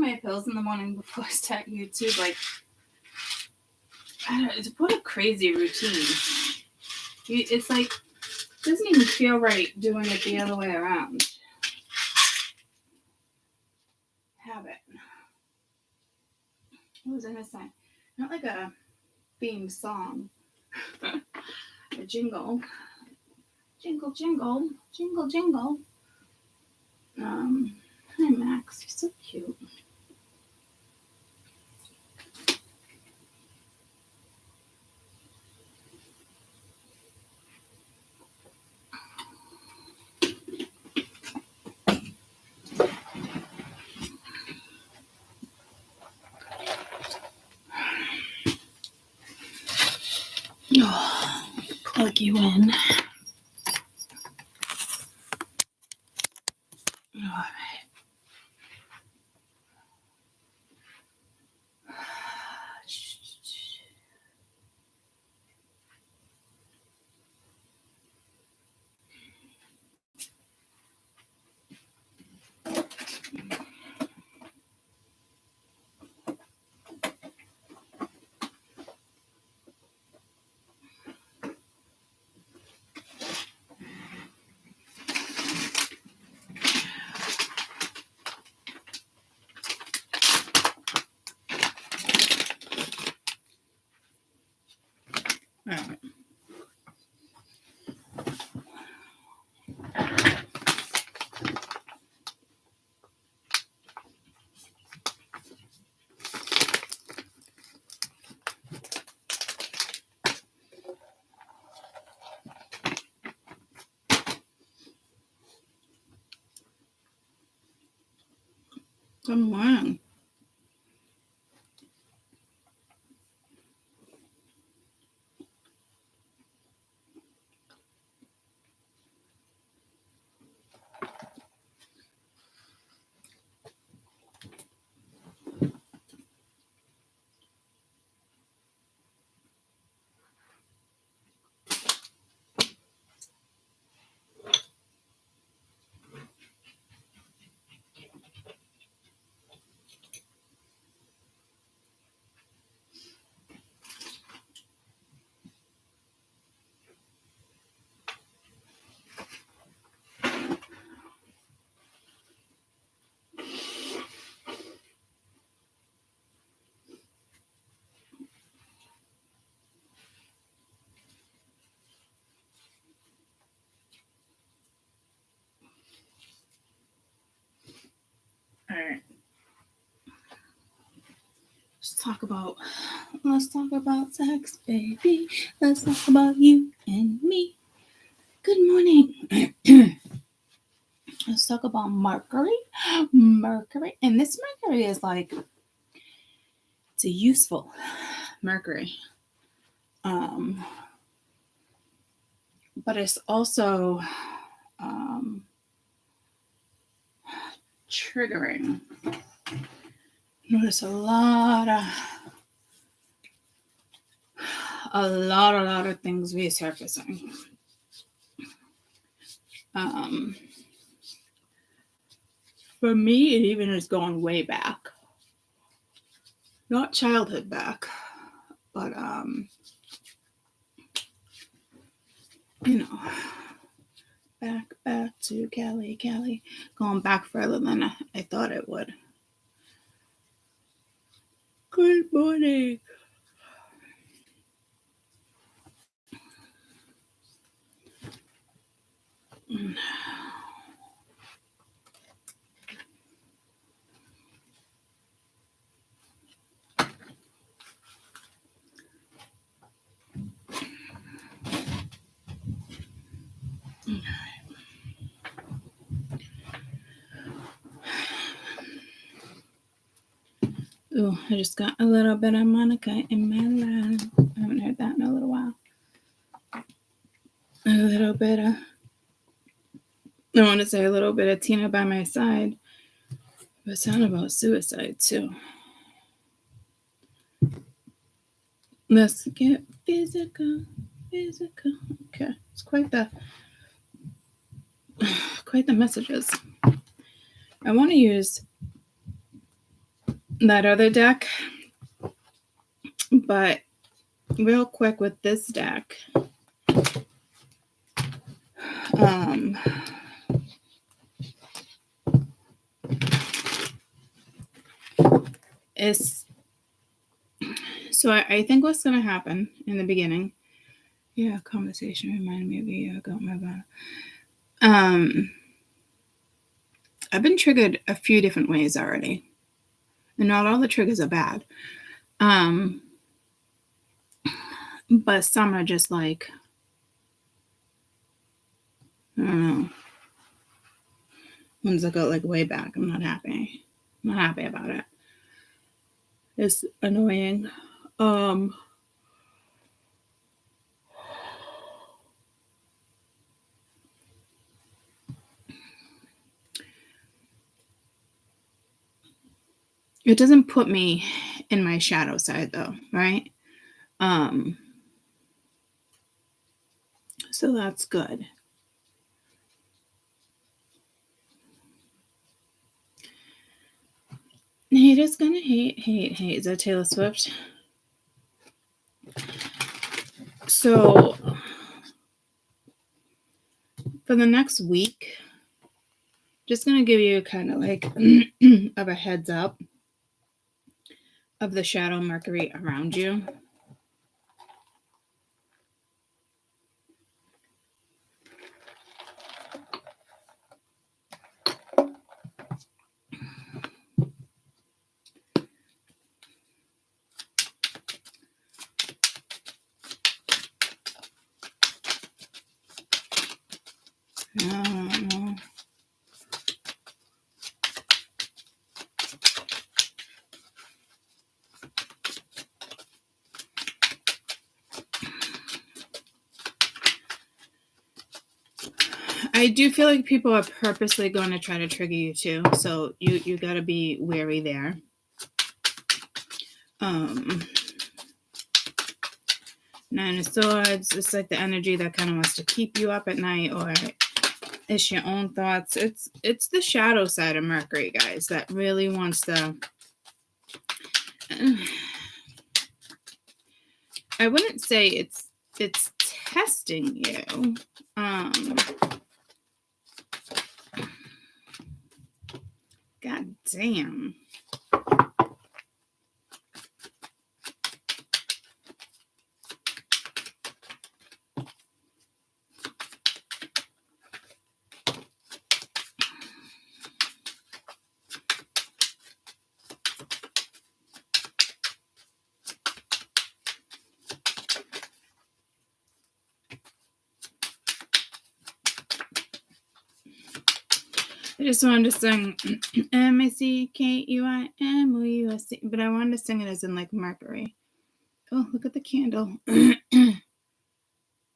my pills in the morning before I start YouTube. Like, I don't know, what a crazy routine. It's like, it doesn't even feel right doing it the other way around. Habit. What was I going to say? Not like a theme song. A jingle. Jingle, jingle. Jingle, jingle. Hi, Max. You're so cute. Oh, plug you in. All right. All right. Good morning. All right. Let's talk about sex, baby. Let's talk about you and me. Good morning. Let's talk about Mercury. And this Mercury is like, it's a useful Mercury. But it's also triggering. Notice a lot of things resurfacing. For me, it even is going way back. Not childhood back, but back to Cali, going back further than I thought it would. Good morning. Oh, I just got a little bit of Monica in my life. I haven't heard that in a little while. A little bit of, I want to say a little bit of Tina by my side. But it's not about suicide, too. Let's get physical. Okay, it's quite the messages. I want to use that other deck. But real quick with this deck, is so I think what's going to happen in the beginning. Yeah, conversation reminded me of a year ago. My bad. I've been triggered a few different ways already, and not all the triggers are bad. But some are just like, I don't know. Ones that go like way back. I'm not happy. I'm not happy about it. It's annoying. It doesn't put me in my shadow side though, right? So that's good. Haters gonna hate. Is that Taylor Swift? So for the next week, just gonna give you kind of like of a heads up of the shadow Mercury around you. I do feel like people are purposely going to try to trigger you too, so you got to be wary there. Nine of Swords, it's like the energy that kind of wants to keep you up at night, or it's your own thoughts. It's the shadow side of Mercury, guys, that really wants to. I wouldn't say it's testing you. God damn. I just wanted to sing Mercury, but I wanted to sing it as in like Mercury. Oh, look at the candle.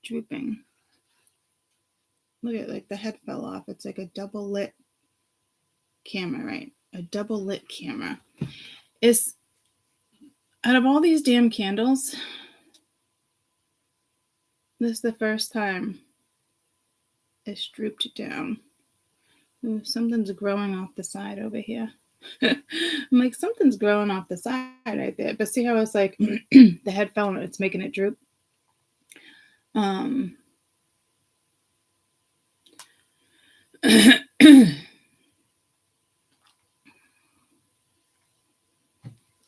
Drooping. Look at like the head fell off. It's like a double lit camera, right? A double lit camera. It's out of all these damn candles, this is the first time it's drooped down. Ooh, something's growing off the side over here. I'm like, something's growing off the side right there. But see how it's like the head fell and it's making it droop?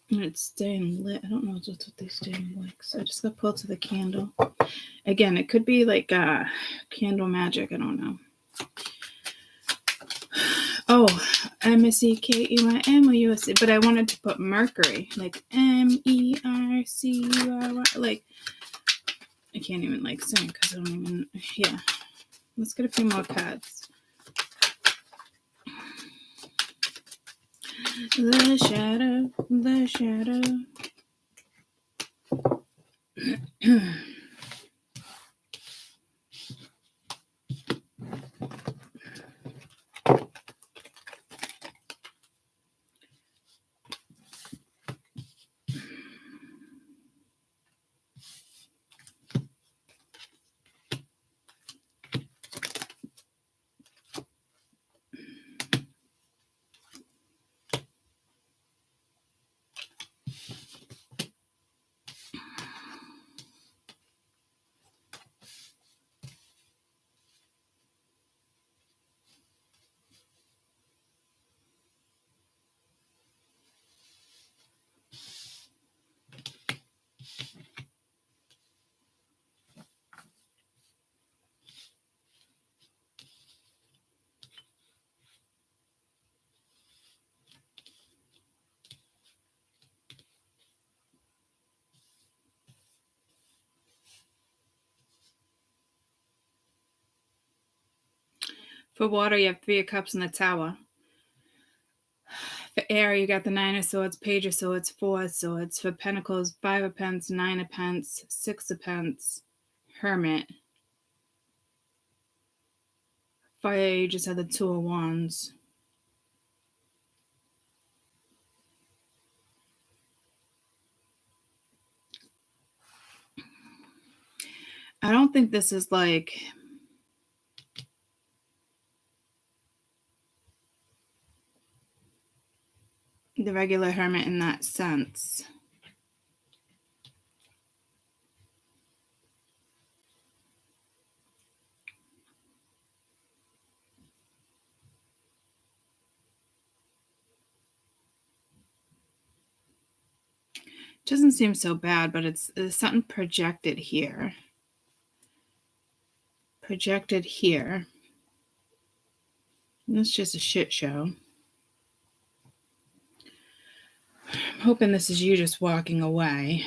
It's staying lit. I don't know what's with these staying lit. So I just got pulled to the candle. Again, it could be like candle magic. I don't know. Oh, Mercury, but I wanted to put Mercury, like Mercury, like I can't even like sing because I don't even. Yeah, let's get a few more cards. The shadow. For water, you have 3 of Cups in the Tower. For air, you got the 9 of Swords, Page of Swords, 4 of Swords. For Pentacles, 5 of Pence, 9 of Pence, 6 of Pence, Hermit. Fire, you just had the 2 of Wands. I don't think this is like the regular Hermit in that sense. Doesn't seem so bad, but it's something projected here. Projected here. And it's just a shit show. I'm hoping this is you just walking away.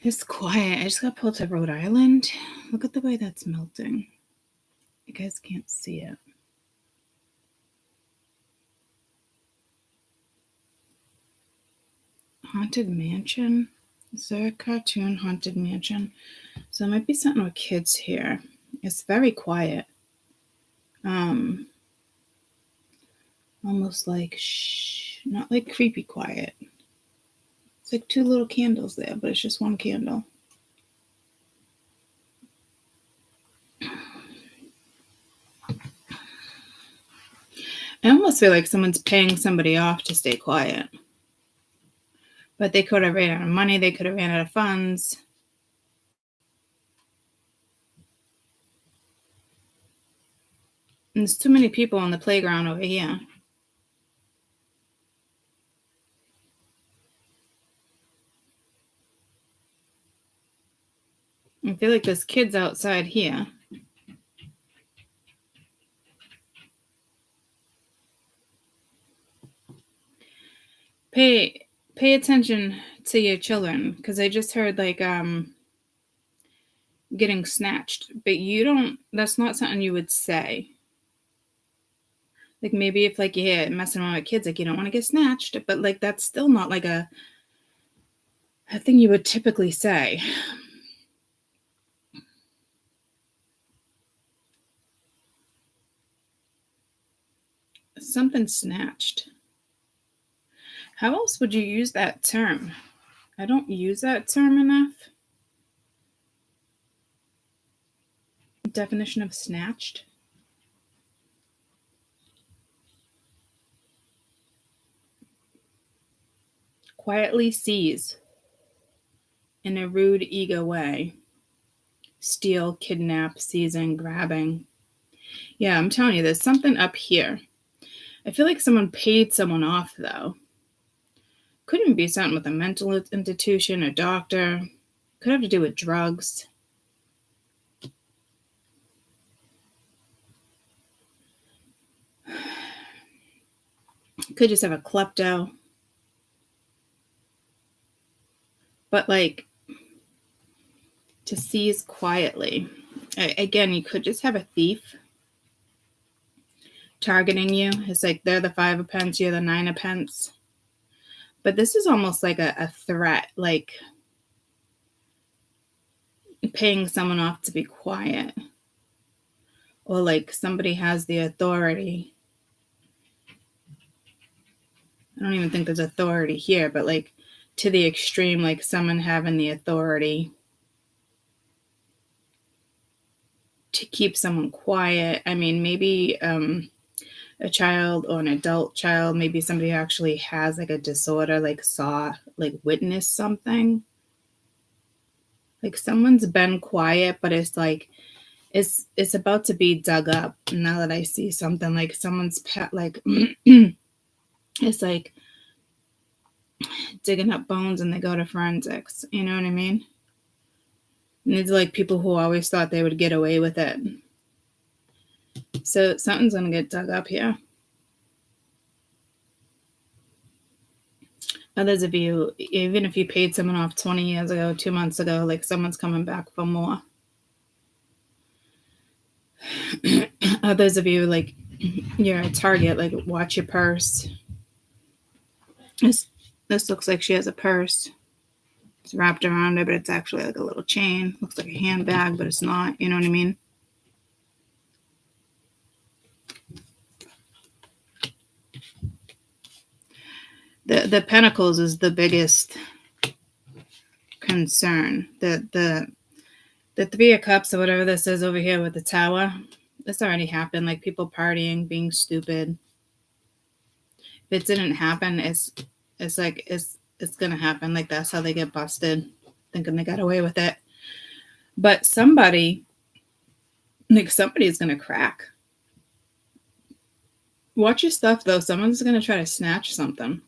It's quiet. I just got pulled to Rhode Island. Look at the way that's melting. You guys can't see it. Haunted Mansion. Is there a cartoon Haunted Mansion? So it might be something with kids here. It's very quiet. Almost like not like creepy quiet. It's like 2 little candles there, but it's just 1 candle. I almost feel like someone's paying somebody off to stay quiet. But they could have ran out of money. They could have ran out of funds. And there's too many people on the playground over here. I feel like there's kids outside here. Pay attention to your children, because I just heard like getting snatched, but you don't. That's not something you would say. Like maybe if like you're messing around with kids, like you don't want to get snatched, but like that's still not like a thing you would typically say. Something snatched. How else would you use that term? I don't use that term enough. Definition of snatched. Quietly seize in a rude, ego way. Steal, kidnap, seizing, grabbing. Yeah, I'm telling you, there's something up here. I feel like someone paid someone off, though. Couldn't be something with a mental institution, a doctor. Could have to do with drugs. Could just have a klepto. But like, to seize quietly. Again, you could just have a thief. targeting you. It's like they're the 5 of Pence, you're the 9 of Pence. But this is almost like a threat, like paying someone off to be quiet. Or like somebody has the authority. I don't even think there's authority here, but like to the extreme, like someone having the authority to keep someone quiet. I mean, maybe a child or an adult child, maybe somebody who actually has like a disorder, like witnessed something. Like someone's been quiet, but it's like it's about to be dug up. Now that I see something like someone's pet, like it's like digging up bones and they go to forensics. You know what I mean? And it's like people who always thought they would get away with it. So something's gonna get dug up here. Others of you, even if you paid someone off 20 years ago, 2 months ago, like someone's coming back for more. Others of you, like you're a target, like watch your purse. This looks like she has a purse. It's wrapped around her, but it's actually like a little chain. Looks like a handbag, but it's not. You know what I mean? The Pentacles is the biggest concern. The 3 of Cups or whatever this is over here with the Tower, this already happened. Like people partying, being stupid. If it didn't happen, it's gonna happen. Like that's how they get busted, thinking they got away with it. But somebody's gonna crack. Watch your stuff though. Someone's gonna try to snatch something.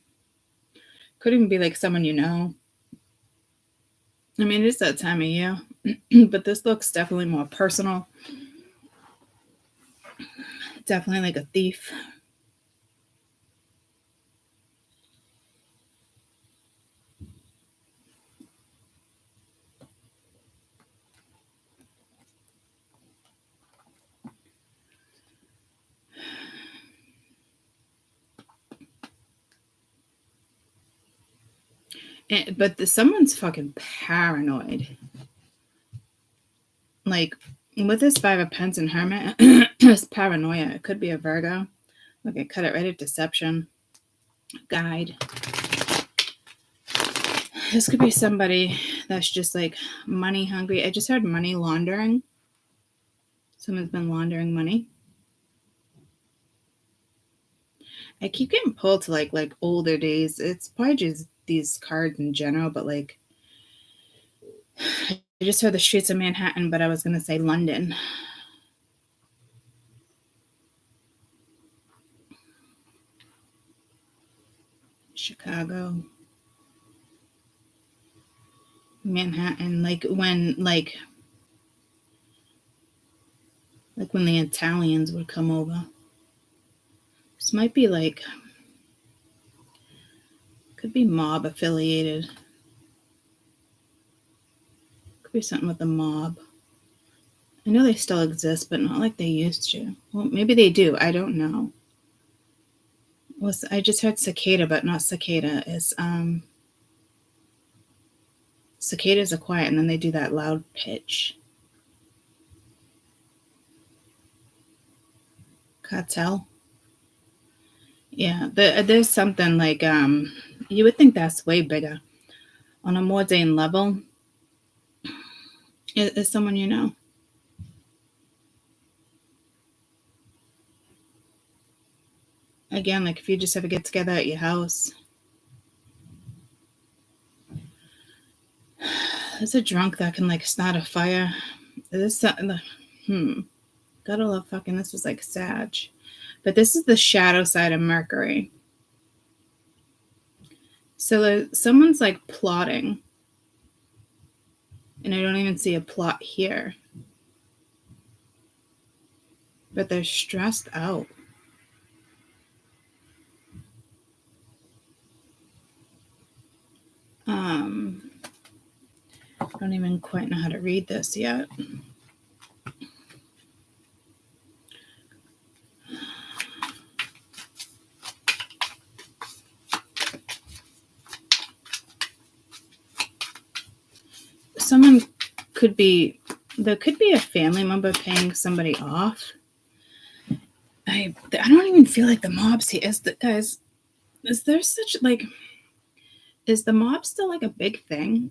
Could even be like someone you know. I mean, it's that time of year, but this looks definitely more personal. Definitely like a thief. But someone's fucking paranoid. Like with this 5 of Pence and Hermit, it's paranoia. It could be a Virgo. Look, I cut it right at deception. Guide. This could be somebody that's just like money hungry. I just heard money laundering. Someone's been laundering money. I keep getting pulled to like older days. It's probably just these cards in general, but like I just heard the streets of Manhattan, but I was gonna say London. Chicago. Manhattan, like when the Italians would come over. This might be like, could be mob affiliated. Could be something with the mob. I know they still exist, but not like they used to. Well, maybe they do. I don't know. Well, I just heard cicada, but not cicada. It's cicadas are quiet, and then they do that loud pitch. Cartel. Yeah, there's something like you would think that's way bigger. On a mundane level, is someone you know. Again, like if you just have a get together at your house. There's a drunk that can like start a fire. This gotta love fucking, this is like Sag. But this is the shadow side of Mercury. So someone's like plotting. And I don't even see a plot here. But they're stressed out. I don't even quite know how to read this yet. there could be a family member paying somebody off. I don't even feel like the mob's here. Guys, is there such like, is the mob still like a big thing?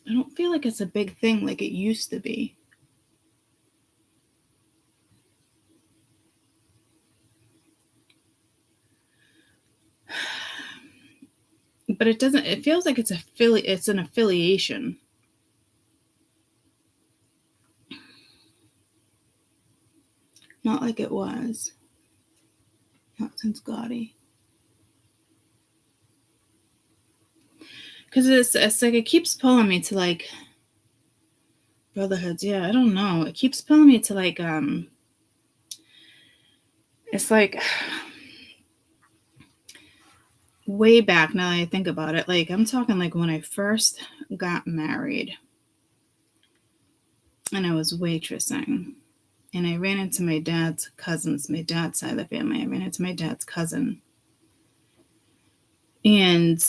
I don't feel like it's a big thing like it used to be. But it doesn't, it feels like it's an affiliation. Not like it was. Not since Gotti. Because it's like it keeps pulling me to like brotherhoods. Yeah, I don't know. It keeps pulling me to like it's like way back now that I think about it. Like I'm talking like when I first got married and I was waitressing and I ran into my dad's cousins, my dad's side of the family. I ran into my dad's cousin. And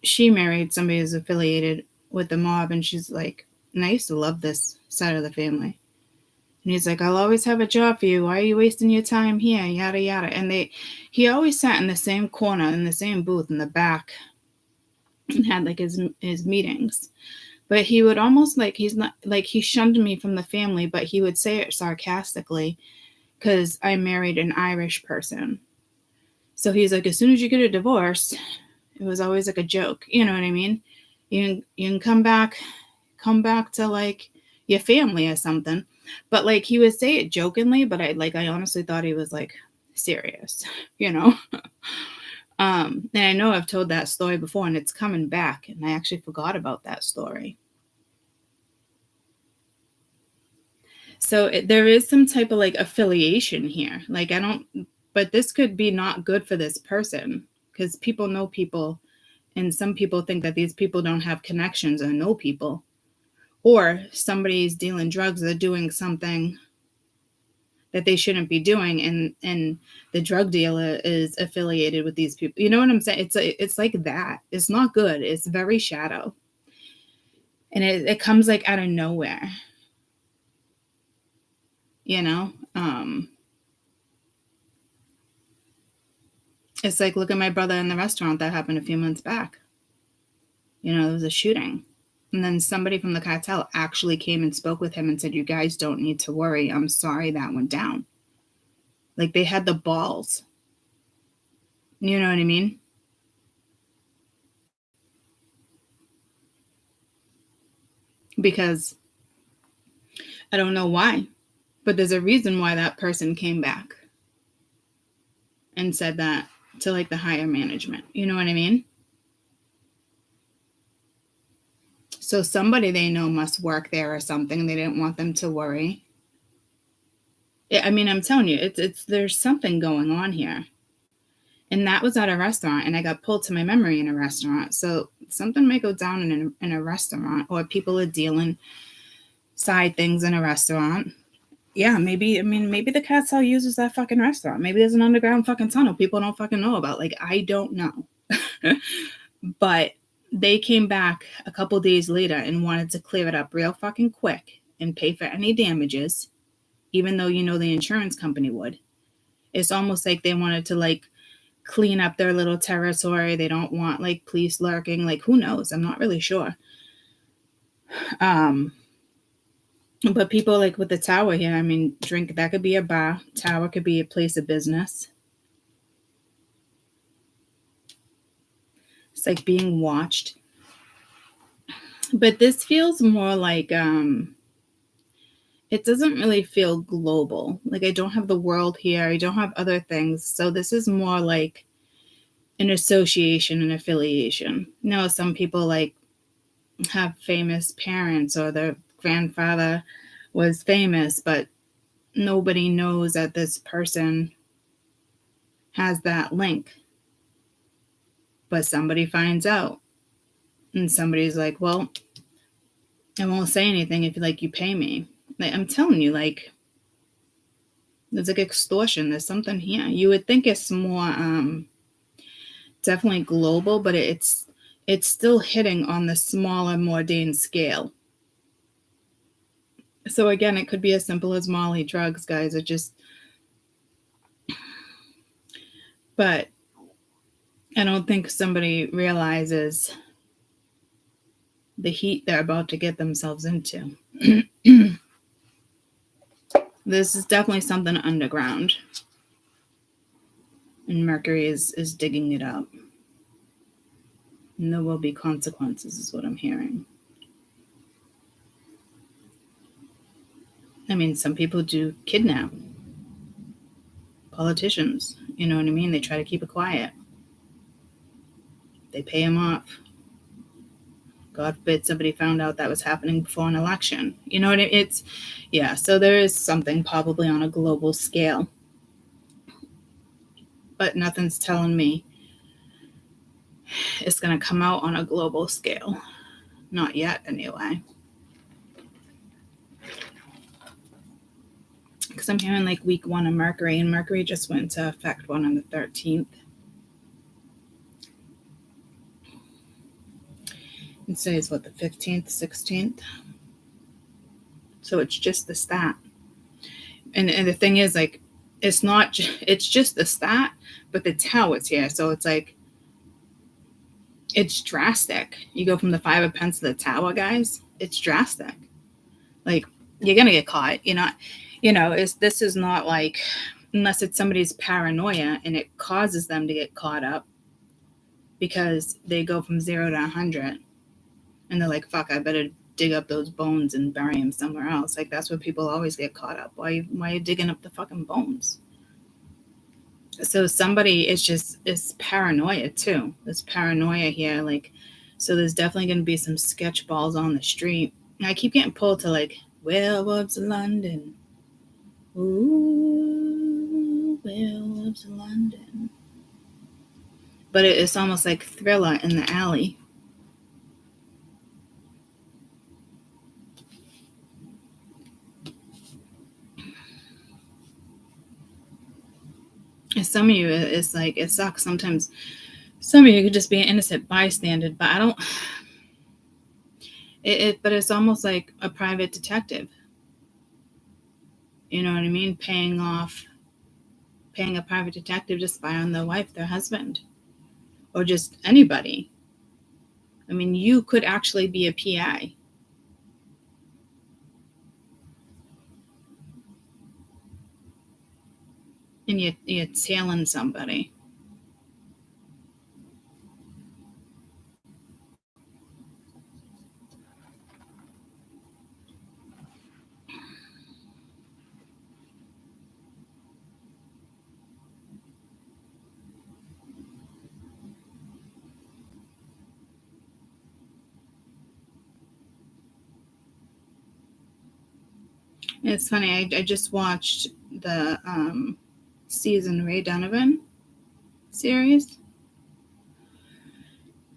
she married somebody who's affiliated with the mob, and she's like, and I used to love this side of the family. And he's like, I'll always have a job for you. Why are you wasting your time here? Yada, yada. And he always sat in the same corner, in the same booth in the back and had like his meetings. But he would almost like, he's not like, he shunned me from the family, but he would say it sarcastically because I married an Irish person. So he's like, as soon as you get a divorce, it was always like a joke. You know what I mean? You can come back to like your family or something. But like he would say it jokingly, but I honestly thought he was like serious, you know? And I know I've told that story before and it's coming back, and I actually forgot about that story. So there is some type of like affiliation here. Like but this could be not good for this person because people know people, and some people think that these people don't have connections or know people, or somebody's dealing drugs or doing something that they shouldn't be doing, and the drug dealer is affiliated with these people. You know what I'm saying? It's like that. It's not good. It's very shadow. And it comes like out of nowhere. You know? It's like, look at my brother in the restaurant that happened a few months back. You know, there was a shooting. And then somebody from the cartel actually came and spoke with him and said, you guys don't need to worry. I'm sorry that went down. Like they had the balls. You know what I mean? Because I don't know why, but there's a reason why that person came back and said that to like the higher management. You know what I mean? So somebody they know must work there or something. They didn't want them to worry. I mean, I'm telling you, there's something going on here. And that was at a restaurant, and I got pulled to my memory in a restaurant. So something might go down in a restaurant, or people are dealing side things in a restaurant. Yeah, maybe the cartel uses that fucking restaurant. Maybe there's an underground fucking tunnel people don't fucking know about. Like, I don't know. But they came back a couple days later and wanted to clear it up real fucking quick and pay for any damages, even though you know the insurance company would. It's almost like they wanted to like clean up their little territory. They don't want like police lurking. Like, who knows? I'm not really sure. But people like with the tower here, I mean, that could be a bar. Tower could be a place of business. It's like being watched. But this feels more like it doesn't really feel global. Like I don't have the world here. I don't have other things. So this is more like an association and affiliation. You know, some people like have famous parents, or their grandfather was famous, but nobody knows that this person has that link. But somebody finds out, and somebody's like, well, I won't say anything if you pay me. Like, I'm telling you, like, there's like extortion. There's something here. You would think it's more definitely global, but it's it's still hitting on the smaller, mundane scale. So again, it could be as simple as Molly, drugs, guys. But I don't think somebody realizes the heat they're about to get themselves into. This is definitely something underground. And Mercury is digging it up. And there will be consequences, is what I'm hearing. I mean, some people do kidnap politicians. You know what I mean? They try to keep it quiet. They pay them off. God forbid somebody found out that was happening before an election. You know what I mean? So there is something probably on a global scale. But nothing's telling me it's going to come out on a global scale. Not yet, anyway. Because I'm hearing like week 1 of Mercury, and Mercury just went into effect on the 13th. And today's what, the 15th, 16th? So it's just the stat. And the thing is, like, it's just the stat, but the Taurus here. So it's like, it's drastic. You go from the 5 of Pence to the Tower, guys. It's drastic. Like, you're going to get caught. This is not like, unless it's somebody's paranoia and it causes them to get caught up because they go from 0 to 100 and they're like, fuck, I better dig up those bones and bury them somewhere else. Like, that's where people always get caught up. Why are you digging up the fucking bones? So somebody is paranoia too. There's paranoia here. Like, so there's definitely going to be some sketch balls on the street. And I keep getting pulled to like, Werewolves of London. Ooh, Werewolves of London. But it's almost like Thriller in the Alley. And some of you, it's like, it sucks. Sometimes some of you could just be an innocent bystander, but I don't. But it's almost like a private detective. You know what I mean? Paying a private detective to spy on their wife, their husband, or just anybody. I mean, you could actually be a PI. And you're tailing somebody. It's funny. I just watched the season Ray Donovan series,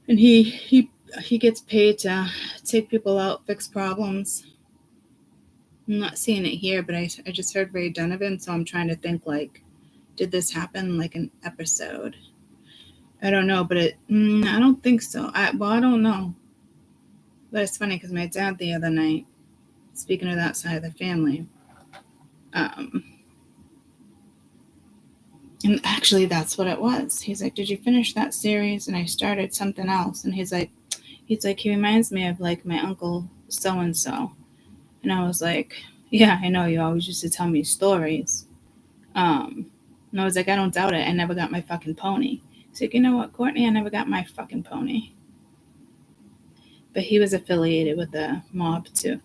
and he gets paid to take people out, fix problems. I'm not seeing it here, but I just heard Ray Donovan, so I'm trying to think, like, did this happen like an episode? I don't know, but I don't think so. I don't know. But it's funny because my dad the other night, speaking of that side of the family, and actually that's what it was. He's like, did you finish that series? And I started something else. And he's like, he reminds me of like my uncle so-and-so. And I was like, yeah, I know, you always used to tell me stories. And I was like, I don't doubt it. I never got my fucking pony. He's like, you know what, Courtney, I never got my fucking pony. But he was affiliated with the mob too.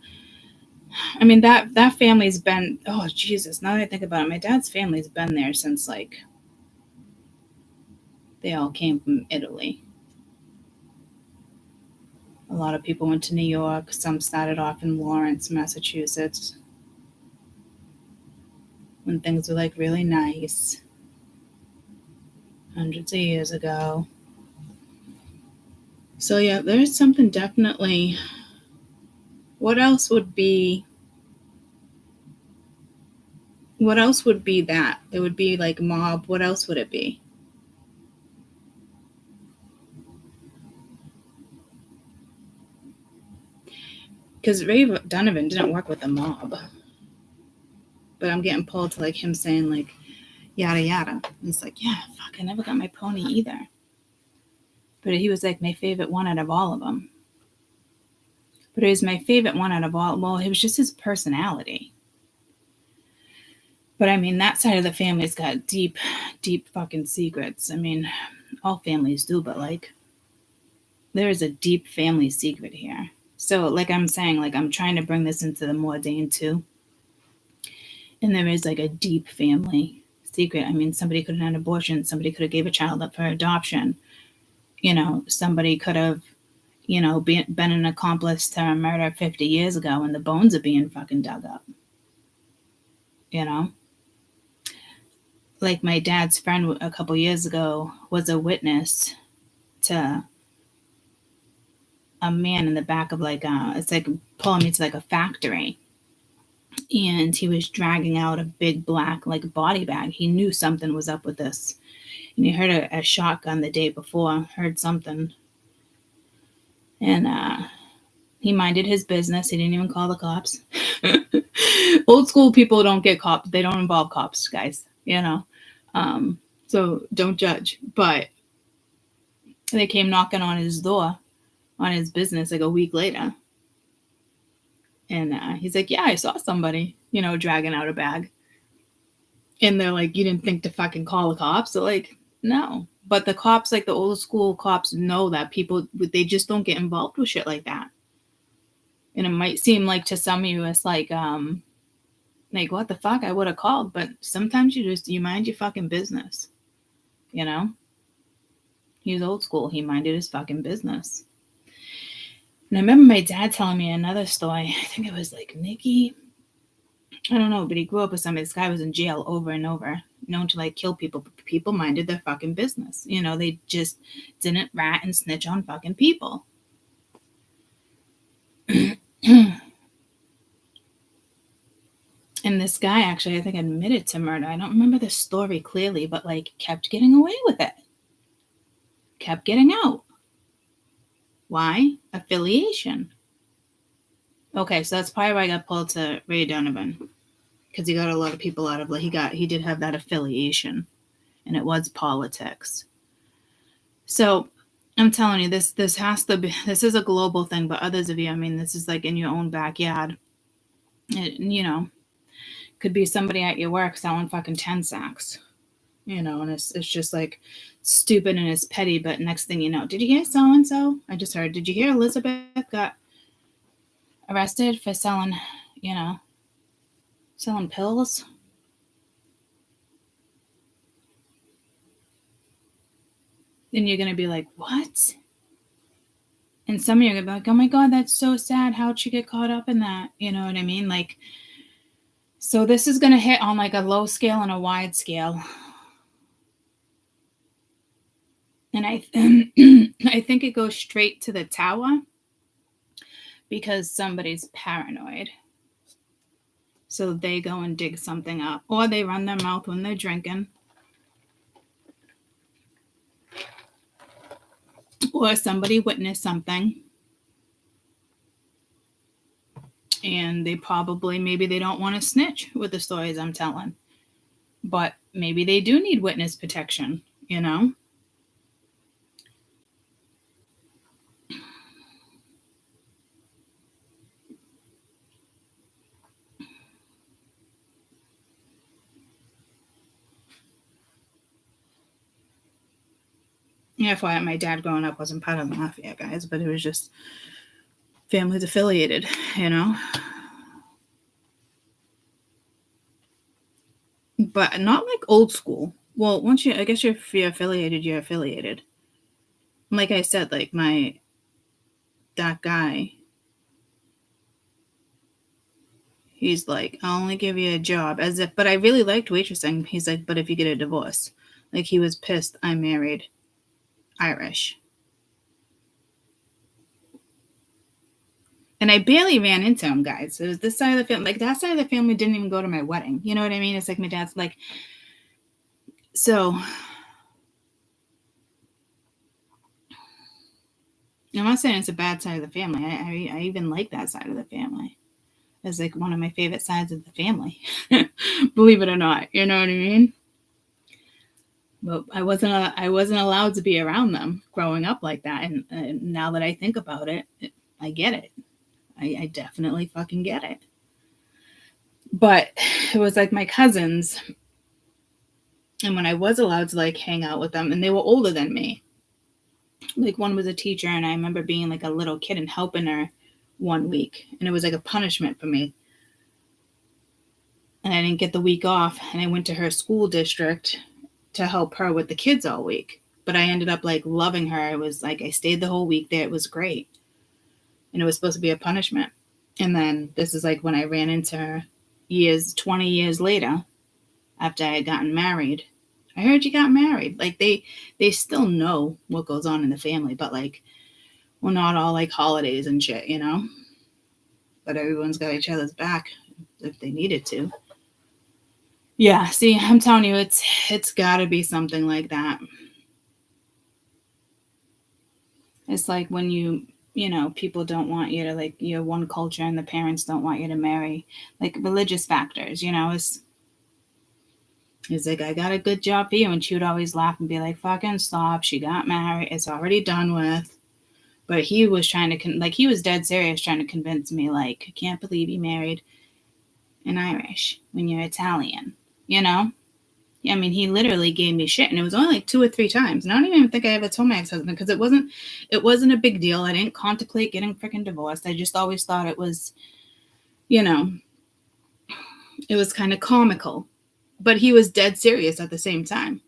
I mean, that family's been, oh Jesus, now that I think about it, my dad's family's been there since like they all came from Italy. A lot of people went to New York. Some started off in Lawrence, Massachusetts, when things were like really nice, hundreds of years ago. So yeah, there's something definitely. What else would be that? It would be like mob. What else would it be? Because Ray Donovan didn't work with the mob. But I'm getting pulled to like him saying like yada yada. And he's like, yeah, fuck, I never got my pony either. But he was like my favorite one out of all of them. But it was my favorite one out of all. Well, it was just his personality. But I mean, that side of the family's got deep, deep fucking secrets. I mean, all families do, but like, there is a deep family secret here. So, like I'm saying, like I'm trying to bring this into the mundane too. And there is like a deep family secret. I mean, somebody could have had an abortion. Somebody could have gave a child up for adoption. You know, somebody could have, you know, been an accomplice to a murder 50 years ago, and the bones are being fucking dug up. You know? Like my dad's friend a couple years ago was a witness to a man in the back of like it's like pulling me to like a factory, and he was dragging out a big black like body bag. He knew something was up with this, and he heard a shotgun the day before, heard something, and he minded his business. He didn't even call the cops. Old school people don't get cops. They don't involve cops, guys, you know. So don't judge. But they came knocking on his door, on his business, like a week later. And he's like, yeah, I saw somebody, you know, dragging out a bag. And they're like, you didn't think to fucking call the cops? They're like, no. But the cops, like the old school cops, know that people, they just don't get involved with shit like that. And it might seem like to some of you, it's like what the fuck, I would have called. But sometimes you mind your fucking business, you know? He's old school. He minded his fucking business. And I remember my dad telling me another story. I think it was like Nikki. I don't know, but he grew up with somebody. This guy was in jail over and over, known to like kill people. But people minded their fucking business. You know, they just didn't rat and snitch on fucking people. And this guy actually, I think, admitted to murder. I don't remember the story clearly, but like kept getting away with it. Kept getting out. Why? Affiliation. Okay, so that's probably why I got pulled to Ray Donovan, because he got a lot of people out of like he did have that affiliation, and it was politics. So I'm telling you, this has to be, this is a global thing, but others of you, I mean, this is like in your own backyard. It, you know, could be somebody at your work selling fucking 10 sacks, you know, and it's just like stupid and it's petty, but next thing you know, did you hear so-and-so? I just heard, did you hear Elizabeth got arrested for selling, you know, selling pills? Then you're going to be like, what? And some of you are going to be like, oh my God, that's so sad. How'd she get caught up in that? You know what I mean? Like, so this is going to hit on like a low scale and a wide scale. And I think it goes straight to the tower because somebody's paranoid. So they go and dig something up, or they run their mouth when they're drinking, or somebody witnessed something and they probably, maybe they don't want to snitch with the stories I'm telling, but maybe they do need witness protection, you know? Yeah, for my dad growing up wasn't part of the mafia, guys, but it was just families affiliated, you know? But not like old school. Well, once you, I guess if you're affiliated, you're affiliated. Like I said, like that guy, he's like, I'll only give you a job as if, but I really liked waitressing. He's like, but if you get a divorce, like he was pissed I married Irish. And I barely ran into him, guys. It was this side of the family, like that side of the family didn't even go to my wedding. You know what I mean? It's like my dad's like, so I'm not saying it's a bad side of the family. I even like that side of the family. It's like one of my favorite sides of the family. Believe it or not, you know what I mean? But I wasn't allowed to be around them growing up like that. And now that I think about it, I get it. I definitely fucking get it. But it was like my cousins, and when I was allowed to like hang out with them, and they were older than me. Like one was a teacher, and I remember being like a little kid and helping her one week, and it was like a punishment for me. And I didn't get the week off, and I went to her school district to help her with the kids all week. But I ended up like loving her. It was like I stayed the whole week there. It was great. And it was supposed to be a punishment. And then this is like when I ran into her 20 years later, after I had gotten married. I heard you got married. Like they still know what goes on in the family, but like we're not all like holidays and shit, you know? But everyone's got each other's back if they needed to. Yeah, see, I'm telling you, it's gotta be something like that. It's like when you know, people don't want you to like you're one culture and the parents don't want you to marry, like religious factors, you know, it's like I got a good job for you, and she would always laugh and be like, "Fucking stop! She got married. It's already done with." But he was trying to like he was dead serious trying to convince me like, "I can't believe you married an Irish when you're Italian," you know. I mean, he literally gave me shit, and it was only like 2 or 3 times. And I don't even think I ever told my ex-husband because it wasn't a big deal. I didn't contemplate getting freaking divorced. I just always thought it was, you know, it was kind of comical. But he was dead serious at the same time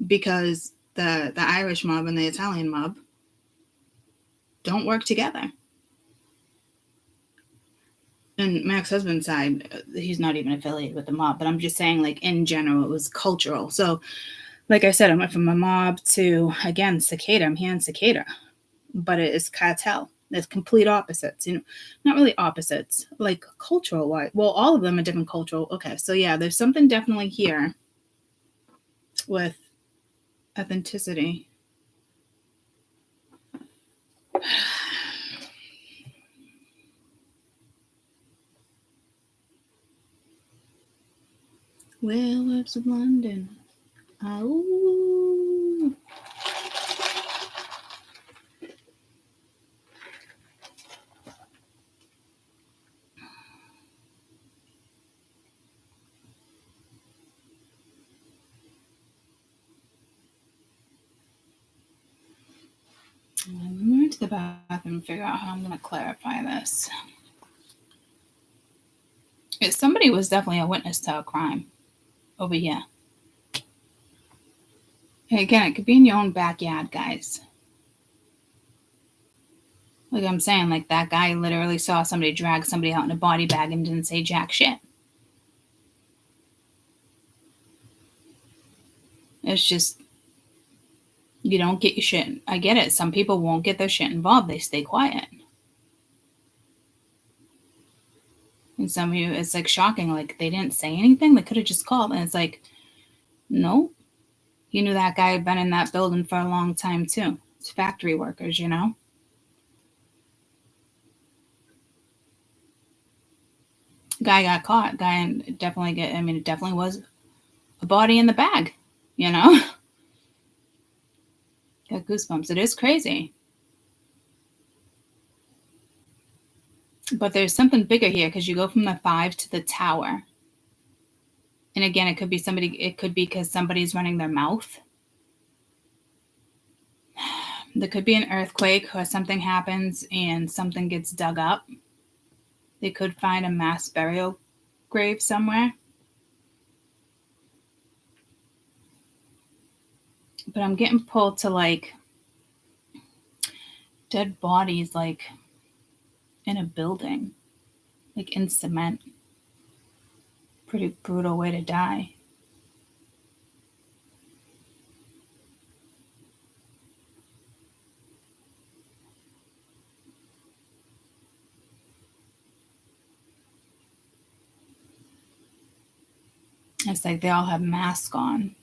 because the Irish mob and the Italian mob don't work together. And my ex-husband's side, he's not even affiliated with the mob, but I'm just saying, like in general, it was cultural. So like I said, I went from a mob to again cicada. I'm hearing cicada, but it is cartel. There's complete opposites, you know, not really opposites, like cultural wise. Well, all of them are different cultural. Okay, so yeah, there's something definitely here with authenticity. Werewolves of London. Oh. Let me run to the bathroom and figure out how I'm going to clarify this. Somebody was definitely a witness to a crime over here. And again, it could be in your own backyard, guys. Like I'm saying, like that guy literally saw somebody drag somebody out in a body bag and didn't say jack shit. It's just, you don't get your shit. I get it. Some people won't get their shit involved. They stay quiet. And some of you, it's like shocking. Like they didn't say anything. They could have just called. And it's like, no. You knew that guy had been in that building for a long time too. It's factory workers, you know? Guy got caught. Guy definitely it definitely was a body in the bag, you know? Got goosebumps. It is crazy. But there's something bigger here because you go from the 5 to the tower. And again, it could be because somebody's running their mouth. There could be an earthquake or something happens and something gets dug up. They could find a mass burial grave somewhere. But I'm getting pulled to like dead bodies, like in a building, like in cement. Pretty brutal way to die. It's like they all have masks on.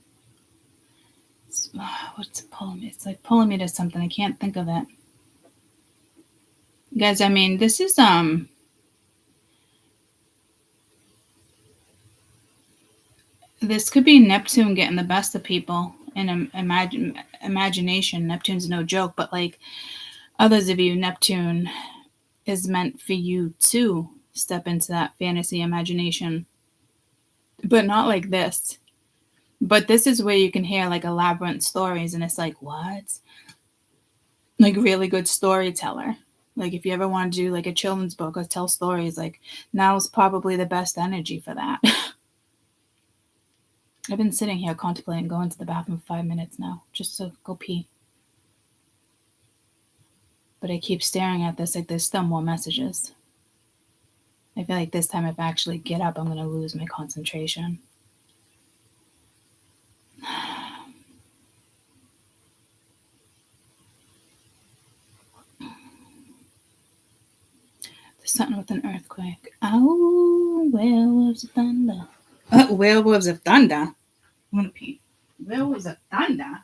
What's it pulling me? It's like pulling me to something. I can't think of it. Guys, I mean, this is this could be Neptune getting the best of people in imagination. Neptune's no joke, but like others of you, Neptune is meant for you to step into that fantasy imagination, but not like this. But this is where you can hear like elaborate stories, and it's like, what? Like really good storyteller. Like if you ever want to do like a children's book or tell stories, like now's probably the best energy for that. I've been sitting here contemplating going to the bathroom for 5 minutes now, just to go pee. But I keep staring at this like there's still more messages. I feel like this time if I actually get up, I'm going to lose my concentration. There's something with an earthquake. Oh, werewolves of thunder. Werewolves of thunder? I'm going to pee. Werewolves of thunder?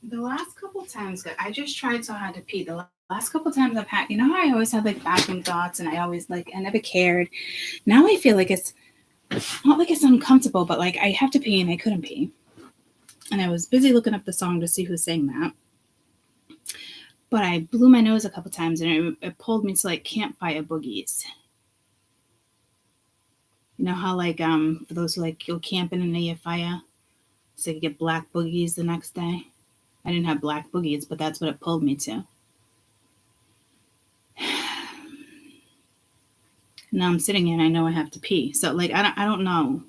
The last couple times, I just tried so hard to pee. The last couple times I've had, you know how I always had like bathroom thoughts and I always like, I never cared. Now I feel like it's not like it's uncomfortable, but like I have to pee and I couldn't pee. And I was busy looking up the song to see who sang that. But I blew my nose a couple times and it pulled me to like campfire boogies. You know how like for those who like go camping and near fire, so you get black boogies the next day. I didn't have black boogies, but that's what it pulled me to. Now I'm sitting here and I know I have to pee. So like I don't know.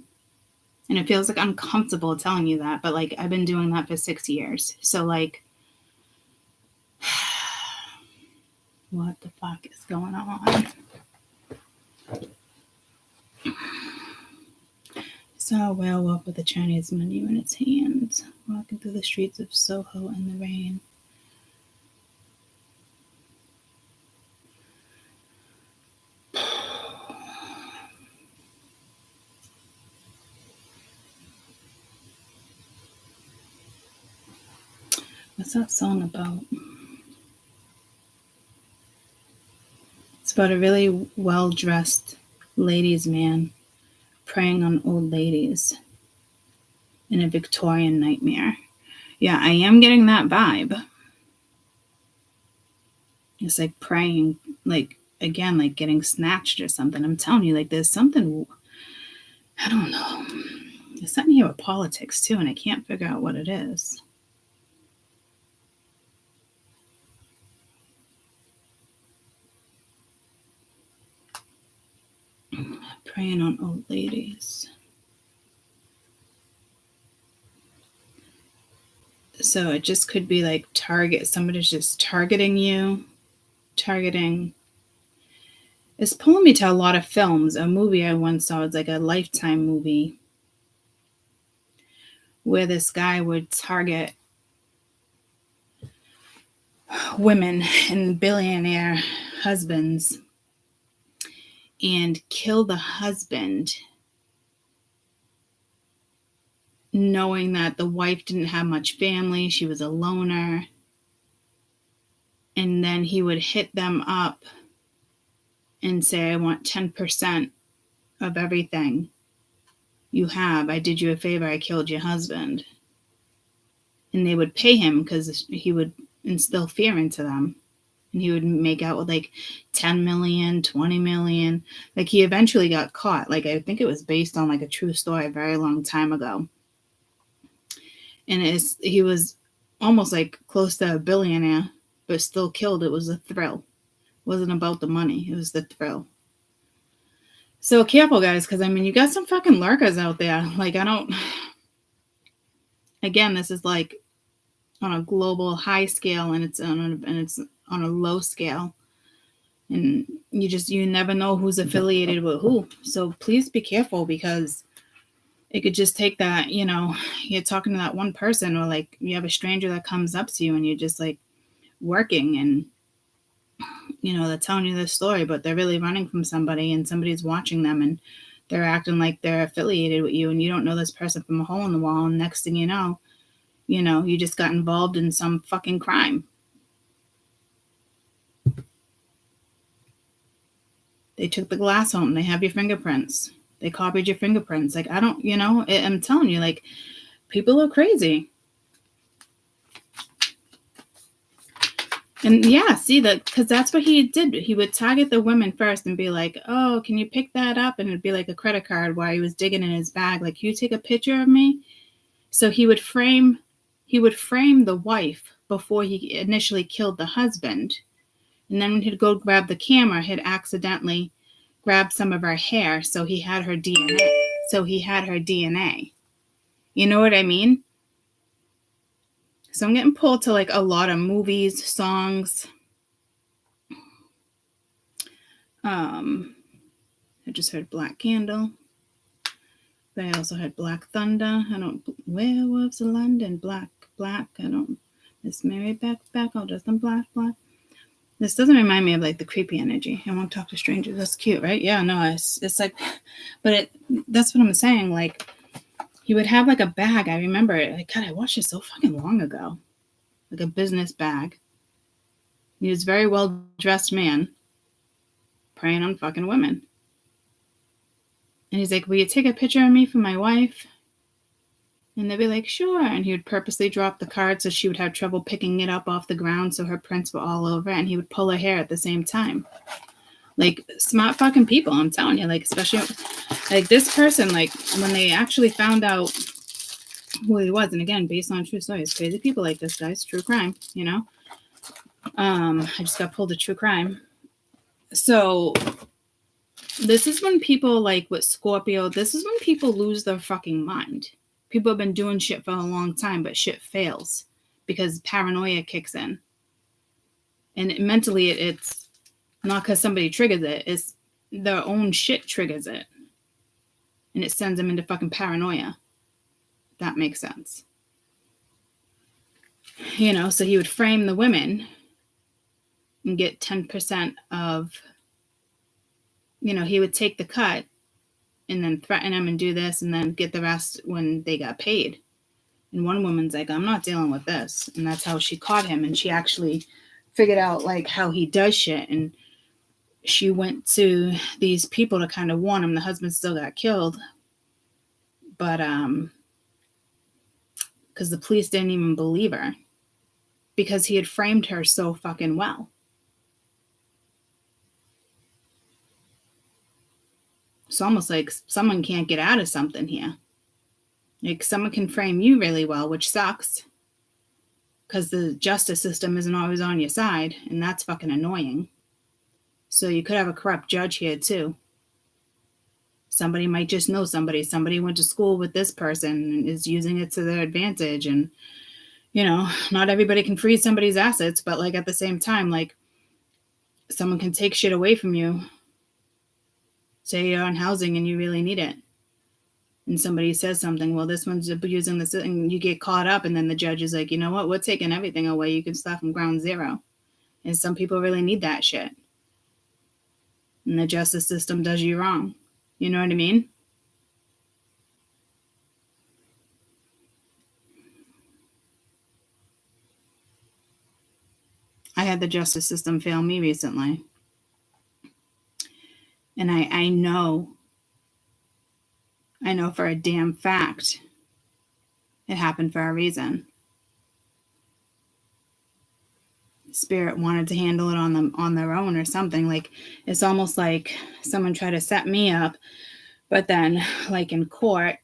And it feels like uncomfortable telling you that, but like I've been doing that for 6 years. So like what the fuck is going on? Saw a werewolf with a Chinese menu in its hands, walking through the streets of Soho in the rain. What's that song about? It's about a really well-dressed ladies' man preying on old ladies in a Victorian nightmare. Yeah, I am getting that vibe. It's like praying, like again, like getting snatched or something. I'm telling you, like there's something, I don't know. There's something here with politics too, and I can't figure out what it is. Preying on old ladies. So it just could be like somebody's just targeting you targeting. It's pulling me to a lot of films. A movie I once saw was like a Lifetime movie where this guy would target women and billionaire husbands and kill the husband, knowing that the wife didn't have much family, she was a loner. And then he would hit them up and say, I want 10% of everything you have. I did you a favor. I killed your husband. And they would pay him because he would instill fear into them. And he would make out with like 10 million, 20 million. Like he eventually got caught. Like I think it was based on like a true story a very long time ago. And he was almost like close to a billionaire, but still killed. It was a thrill. It wasn't about the money. It was the thrill. So careful, guys, because I mean, you got some fucking lurkers out there. Like again, this is like on a global high scale, and it's on a low scale. And you never know who's affiliated with who. So please be careful, because it could just take that, you're talking to that one person, or like you have a stranger that comes up to you and you're just like working and, they're telling you this story, but they're really running from somebody and somebody's watching them and they're acting like they're affiliated with you and you don't know this person from a hole in the wall. And next thing you know, you just got involved in some fucking crime. They took the glass home. They have your fingerprints. They copied your fingerprints. Like, I'm telling you, like, people are crazy. And yeah, see that, because that's what he did. He would target the women first and be like, oh, can you pick that up? And it'd be like a credit card while he was digging in his bag. Like, you take a picture of me. So he would frame the wife before he initially killed the husband. And then when he'd go grab the camera, he'd accidentally grab some of her hair. So he had her DNA. You know what I mean? So I'm getting pulled to like a lot of movies, songs. I just heard Black Candle. But I also heard Black Thunder. Werewolves of London, Black. Miss Mary back, all dressed in black. This doesn't remind me of like the creepy energy. I won't talk to strangers. That's cute, right? Yeah, no, it's like, but that's what I'm saying. Like, he would have like a bag. I remember it. Like, God, I watched it so fucking long ago. Like a business bag. He was a very well dressed man preying on fucking women. And he's like, will you take a picture of me for my wife? And they'd be like, sure. And he would purposely drop the card so she would have trouble picking it up off the ground, so her prints were all over, and he would pull her hair at the same time. Like, smart fucking people, I'm telling you. Like, especially, like, this person, like, when they actually found out who he was, and again, based on true stories, crazy people like this, guys, true crime, I just got pulled to true crime. So, this is when people, like, with Scorpio, this is when people lose their fucking mind. People have been doing shit for a long time, but shit fails because paranoia kicks in. And mentally, it's not because somebody triggers it. It's their own shit triggers it. And it sends them into fucking paranoia. If that makes sense. So he would frame the women and get 10% of, he would take the cut and then threaten them and do this and then get the rest when they got paid. And one woman's like, I'm not dealing with this. And that's how she caught him. And she actually figured out like how he does shit. And she went to these people to kind of warn him. The husband still got killed. But because the police didn't even believe her. Because he had framed her so fucking well. It's almost like someone can't get out of something here. Like, someone can frame you really well, which sucks. Because the justice system isn't always on your side, and that's fucking annoying. So you could have a corrupt judge here, too. Somebody might just know somebody. Somebody went to school with this person and is using it to their advantage. And, not everybody can freeze somebody's assets, but, like, at the same time, like, someone can take shit away from you. Say you're on housing and you really need it. And somebody says something, well, this one's abusing this, and you get caught up, and then the judge is like, you know what, we're taking everything away. You can start from ground zero. And some people really need that shit. And the justice system does you wrong. You know what I mean? I had the justice system fail me recently. And I know for a damn fact it happened for a reason. Spirit wanted to handle it on their own or something. Like, it's almost like someone tried to set me up, but then, like, in court,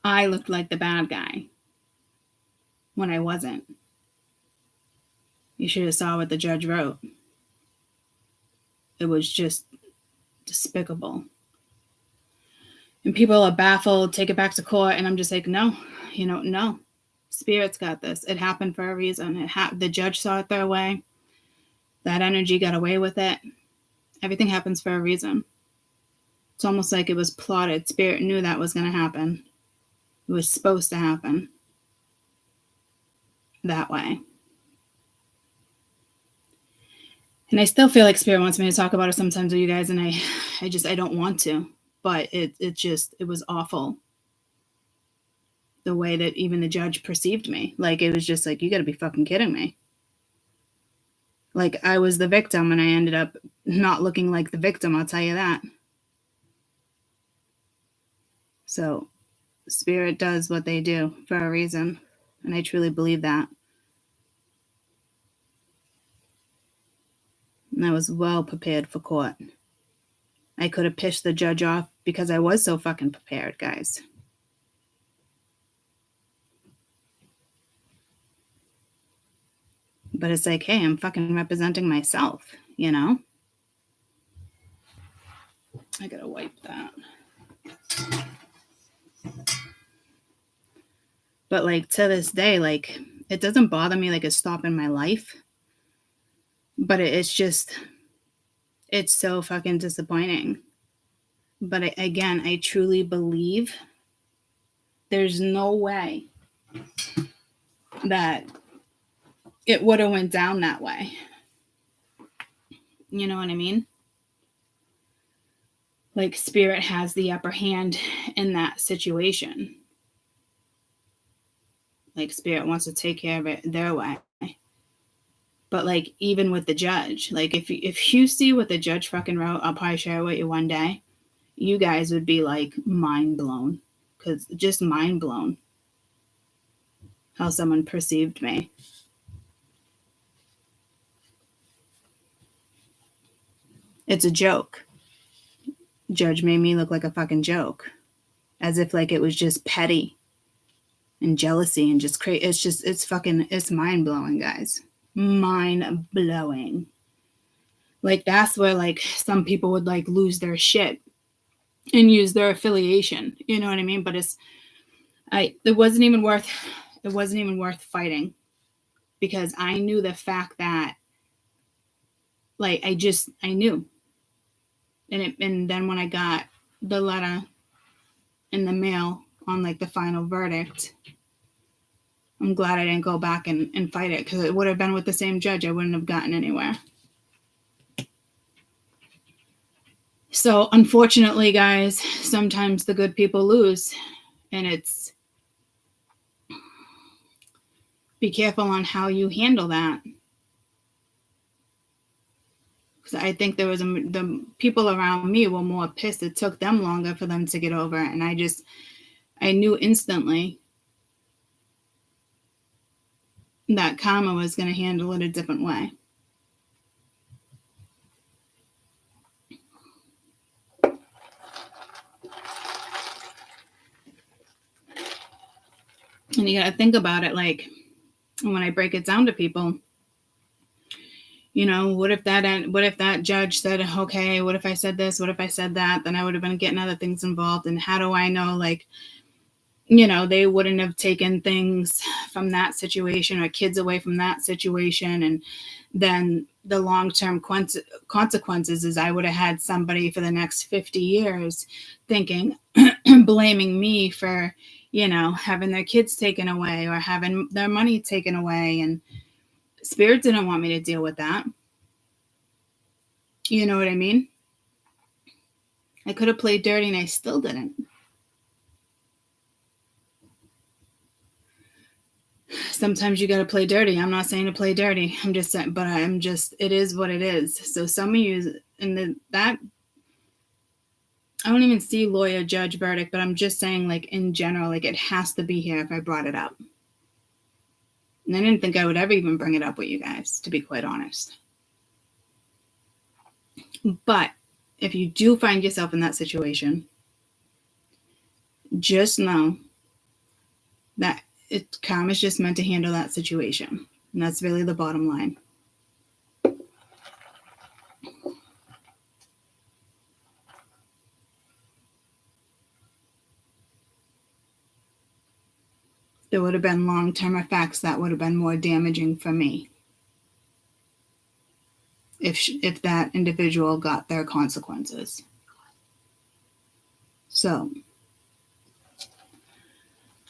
I looked like the bad guy when I wasn't. You should have saw what the judge wrote. It was just despicable. And people are baffled, take it back to court, and I'm just like, no. No. Spirit's got this. It happened for a reason. The judge saw it their way. That energy got away with it. Everything happens for a reason. It's almost like it was plotted. Spirit knew that was going to happen. It was supposed to happen that way. And I still feel like Spirit wants me to talk about it sometimes with you guys, and I don't want to. But it was awful. The way that even the judge perceived me. Like, it was just like, you got to be fucking kidding me. Like, I was the victim, and I ended up not looking like the victim, I'll tell you that. So, Spirit does what they do for a reason. And I truly believe that. And I was well prepared for court. I could have pissed the judge off because I was so fucking prepared, guys. But it's like, hey, I'm fucking representing myself, you know? I gotta wipe that. But, like, to this day, like, it doesn't bother me like it's stopping my life. But it's so fucking disappointing. But again, I truly believe there's no way that it would have went down that way. You know what I mean? Like, Spirit has the upper hand in that situation. Like, Spirit wants to take care of it their way. But, like, even with the judge, like, if you see what the judge fucking wrote, I'll probably share it with you one day. You guys would be, like, mind blown. Because just mind blown how someone perceived me. It's a joke. Judge made me look like a fucking joke. As if, like, it was just petty and jealousy and just crazy. It's mind-blowing, guys. Mind-blowing. Like, that's where, like, some people would, like, lose their shit and use their affiliation. You know what I mean? But it wasn't even worth fighting. Because I knew the fact that, like, I knew. And then when I got the letter in the mail on, like, the final verdict, I'm glad I didn't go back and fight it, because it would have been with the same judge. I wouldn't have gotten anywhere. So, unfortunately, guys, sometimes the good people lose. And it's, be careful on how you handle that. Because I think there was the people around me were more pissed. It took them longer for them to get over it. And I knew instantly that karma was going to handle it a different way. And you got to think about it, like, when I break it down to people, you know, what if that judge said, okay, what if I said this? What if I said that? Then I would have been getting other things involved. And how do I know, like, they wouldn't have taken things from that situation or kids away from that situation. And then the long-term consequences is I would have had somebody for the next 50 years thinking, blaming me for, having their kids taken away or having their money taken away. And Spirit didn't want me to deal with that. You know what I mean? I could have played dirty and I still didn't. Sometimes you got to play dirty. I'm not saying to play dirty. I'm just saying, but it is what it is. So some of you, that, I don't even see lawyer, judge, verdict, but I'm just saying, like, in general, like, it has to be here if I brought it up. And I didn't think I would ever even bring it up with you guys, to be quite honest. But if you do find yourself in that situation, just know that karma is just meant to handle that situation. And that's really the bottom line. There would have been long-term effects that would have been more damaging for me if that individual got their consequences. So,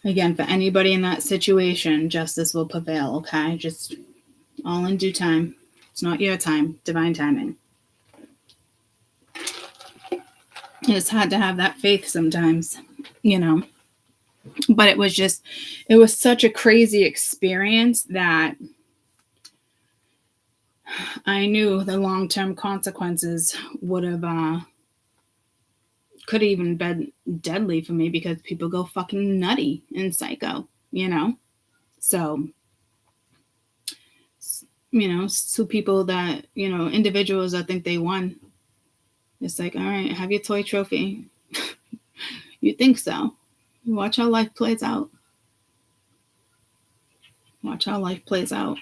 again, for anybody in that situation, justice will prevail, okay? Just all in due time. It's not your time, divine timing. And it's hard to have that faith sometimes, But it was such a crazy experience that I knew the long-term consequences would have, could have even been deadly for me because people go fucking nutty and psycho, So, so people that, individuals that think they won, it's like, all right, have your toy trophy. You think so. Watch how life plays out. Watch how life plays out.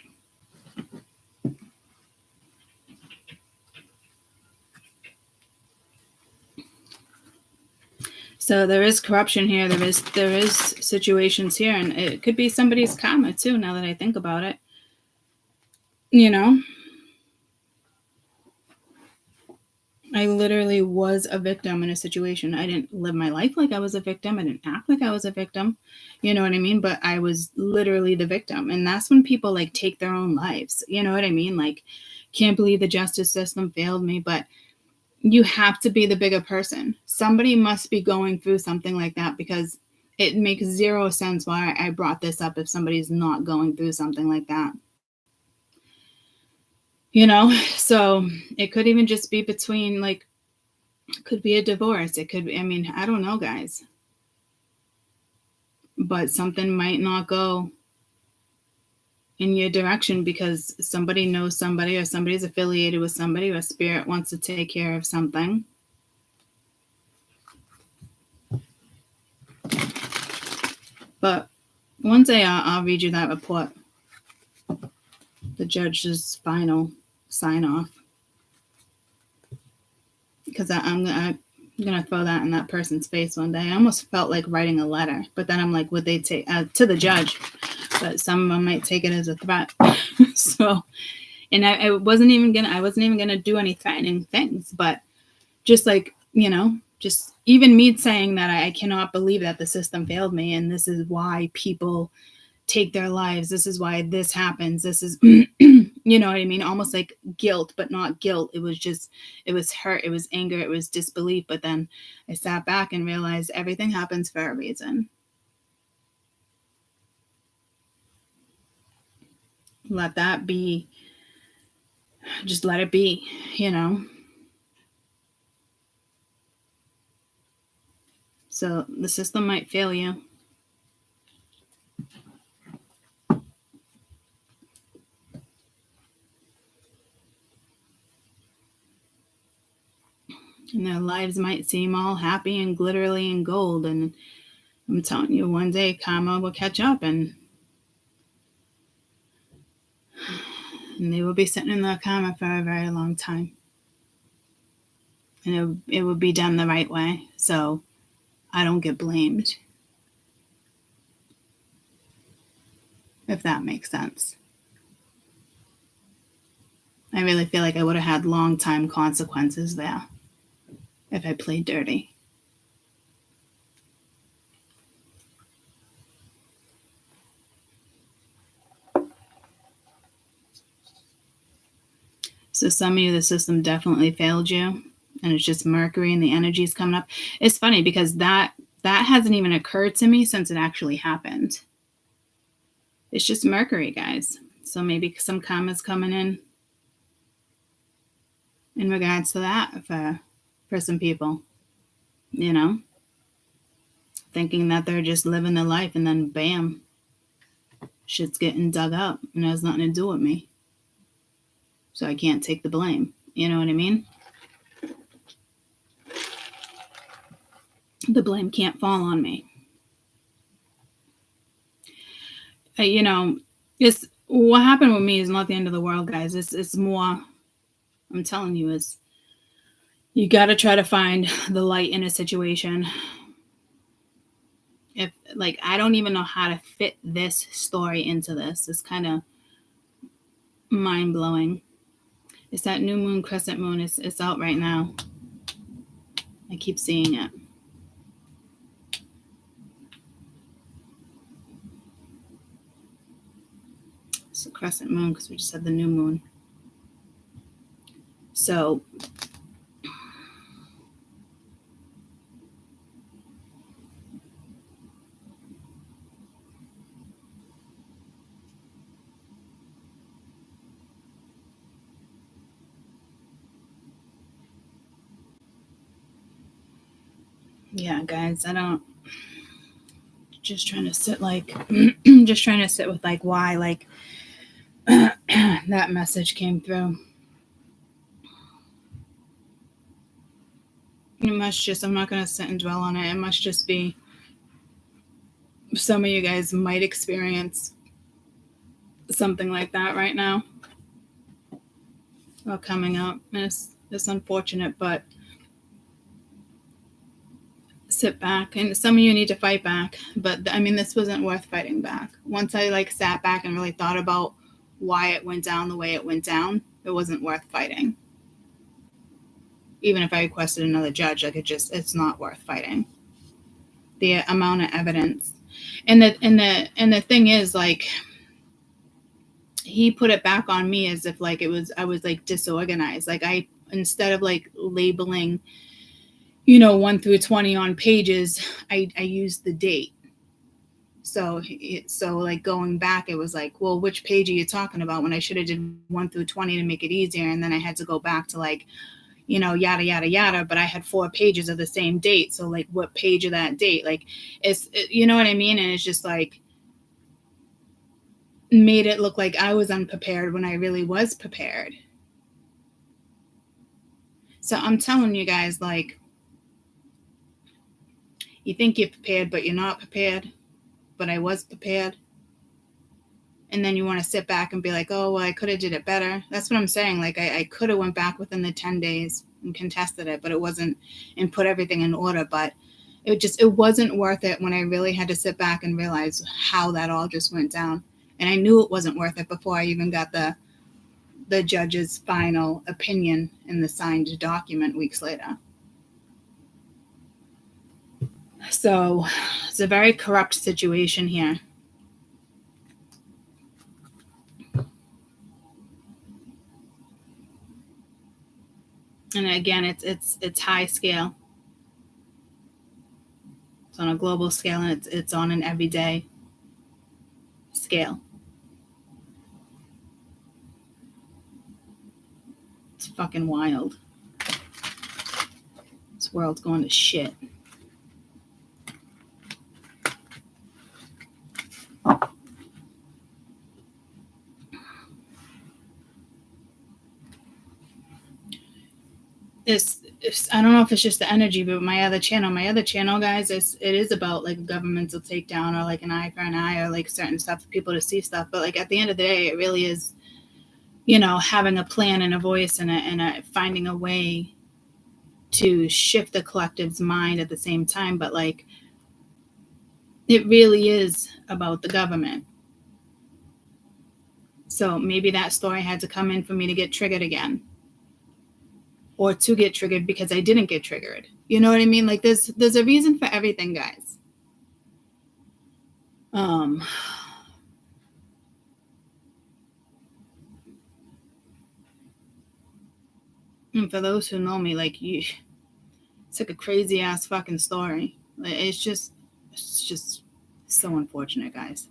So there is corruption here. There is situations here, and it could be somebody's karma too. Now that I think about it, I literally was a victim in a situation. I didn't live my life like I was a victim. I didn't act like I was a victim. You know what I mean? But I was literally the victim, and that's when people like take their own lives. You know what I mean? Like, can't believe the justice system failed me, but you have to be the bigger person. Somebody must be going through something like that because it makes zero sense why I brought this up if somebody's not going through something like that. So it could even just be between, like, it could be a divorce. It could be, I don't know, guys. But something might not go in your direction because somebody knows somebody or somebody's affiliated with somebody or spirit wants to take care of something. But one day I'll read you that report. The judge's final sign off. Because I'm going to throw that in that person's face one day. I almost felt like writing a letter. But then I'm like, would they take to the judge? But some of them might take it as a threat. So, and I wasn't even gonna do any threatening things, but just like, just even me saying that I cannot believe that the system failed me, and this is why people take their lives. This is why this happens. This is, you know what I mean? Almost like guilt, but not guilt. It was hurt. It was anger. It was disbelief. But then I sat back and realized everything happens for a reason. Let that be. Just let it be, So the system might fail you. And their lives might seem all happy and glittery and gold. And I'm telling you, one day karma will catch up and they will be sitting in their karma for a very long time. And it will be done the right way. So I don't get blamed. if that makes sense. I really feel like I would have had long time consequences there if I played dirty. So some of you, the system definitely failed you, and it's just Mercury and the energy's coming up. It's funny because that hasn't even occurred to me since it actually happened. It's just Mercury, guys. So maybe some karma's coming in regards to that for some people, you know, thinking that they're just living their life, and then bam, shit's getting dug up and it has nothing to do with me. So I can't take the blame. You know what I mean? The blame can't fall on me. You know, it's what happened with me is not the end of the world, guys. It's more, I'm telling you, is you got to try to find the light in a situation. If, like, I don't even know how to fit this story into this. It's kind of mind blowing. It's that new moon, crescent moon. It's out right now. I keep seeing it. It's a crescent moon because we just had the new moon. So yeah, guys, I don't, just trying to sit like, just trying to sit with like why like that message came through. It must just, I'm not going to sit and dwell on it. It must just be some of you guys might experience something like that right now or coming up. And it's unfortunate, but sit back. And some of you need to fight back. But I mean, this wasn't worth fighting back. Once I like sat back and really thought about why it went down the way it went down, it wasn't worth fighting. Even if I requested another judge, like it's not worth fighting. The amount of evidence, and the thing is, like, he put it back on me as if like I was like disorganized. Like I, instead of like labeling, 1 through 20 on pages, I used the date. So like going back, it was like, well, which page are you talking about? When I should have did 1 through 20 to make it easier, and then I had to go back to like, yada, yada, yada, but I had 4 pages of the same date. So like what page of that date? Like you know what I mean? And it's just like made it look like I was unprepared when I really was prepared. So I'm telling you guys, like, you think you're prepared, but you're not prepared, but I was prepared. And then you want to sit back and be like, oh, well, I could have did it better. That's what I'm saying. Like I could have went back within the 10 days and contested it, but it wasn't, and put everything in order. But it wasn't worth it when I really had to sit back and realize how that all just went down. And I knew it wasn't worth it before I even got the judge's final opinion in the signed document weeks later. So it's a very corrupt situation here. And again, it's high scale. It's on a global scale, and it's on an everyday scale. It's fucking wild. This world's going to shit. I don't know if it's just the energy, but my other channel, guys, it is about like a governmental takedown, or like an eye for an eye, or like certain stuff for people to see stuff. But like at the end of the day, it really is, having a plan and a voice and a finding a way to shift the collective's mind at the same time. But like, it really is about the government. So maybe that story had to come in for me to get triggered again. Or to get triggered because I didn't get triggered. You know what I mean? Like there's a reason for everything, guys. And for those who know me, like it's like a crazy ass fucking story. It's just so unfortunate, guys.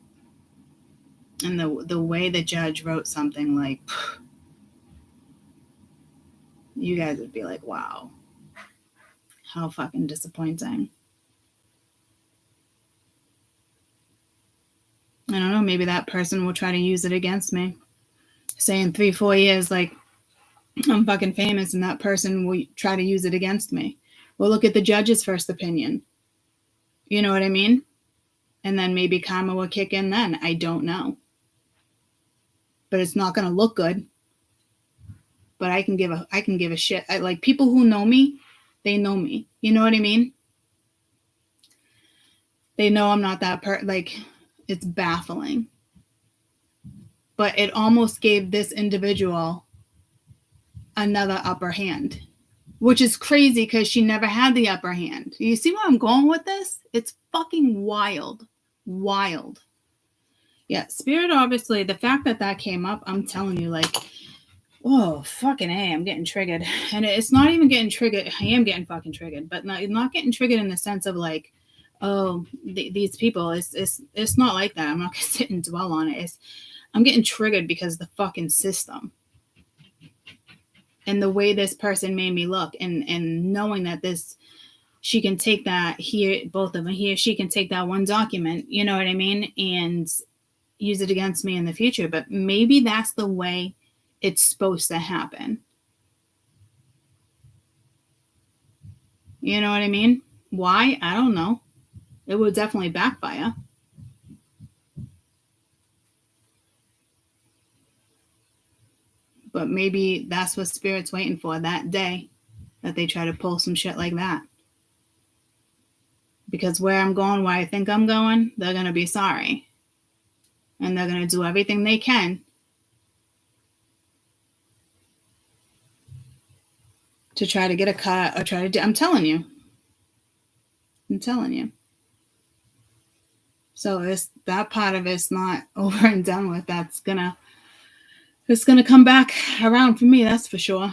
And the way the judge wrote something like, you guys would be like, wow, how fucking disappointing. I don't know, maybe that person will try to use it against me. Say in 3-4 years, like, I'm fucking famous, and that person will try to use it against me. Well, look at the judge's first opinion. You know what I mean? And then maybe karma will kick in then. I don't know. But it's not going to look good. But I can give a shit. Like, people who know me, they know me. You know what I mean? They know I'm not that like, it's baffling. But it almost gave this individual another upper hand, which is crazy because she never had the upper hand. You see where I'm going with this? It's fucking wild. Wild. Yeah, Spirit, obviously, the fact that came up, I'm telling you, like, oh, fucking A, I'm getting triggered. And it's not even getting triggered. I am getting fucking triggered, but not getting triggered in the sense of like, oh, these people, it's not like that. I'm not going to sit and dwell on it. I'm getting triggered because of the fucking system. And the way this person made me look, and knowing that she can take that here, both of them here, she can take that one document, you know what I mean, and use it against me in the future. But maybe that's the way it's supposed to happen. You know what I mean? Why? I don't know. It would definitely backfire. But maybe that's what Spirit's waiting for, that day that they try to pull some shit like that. Because where I'm going, where I think I'm going, they're going to be sorry. And they're going to do everything they can to try to get a cut or try to I'm telling you. So it's that part of it's not over and done with. It's gonna come back around for me, that's for sure.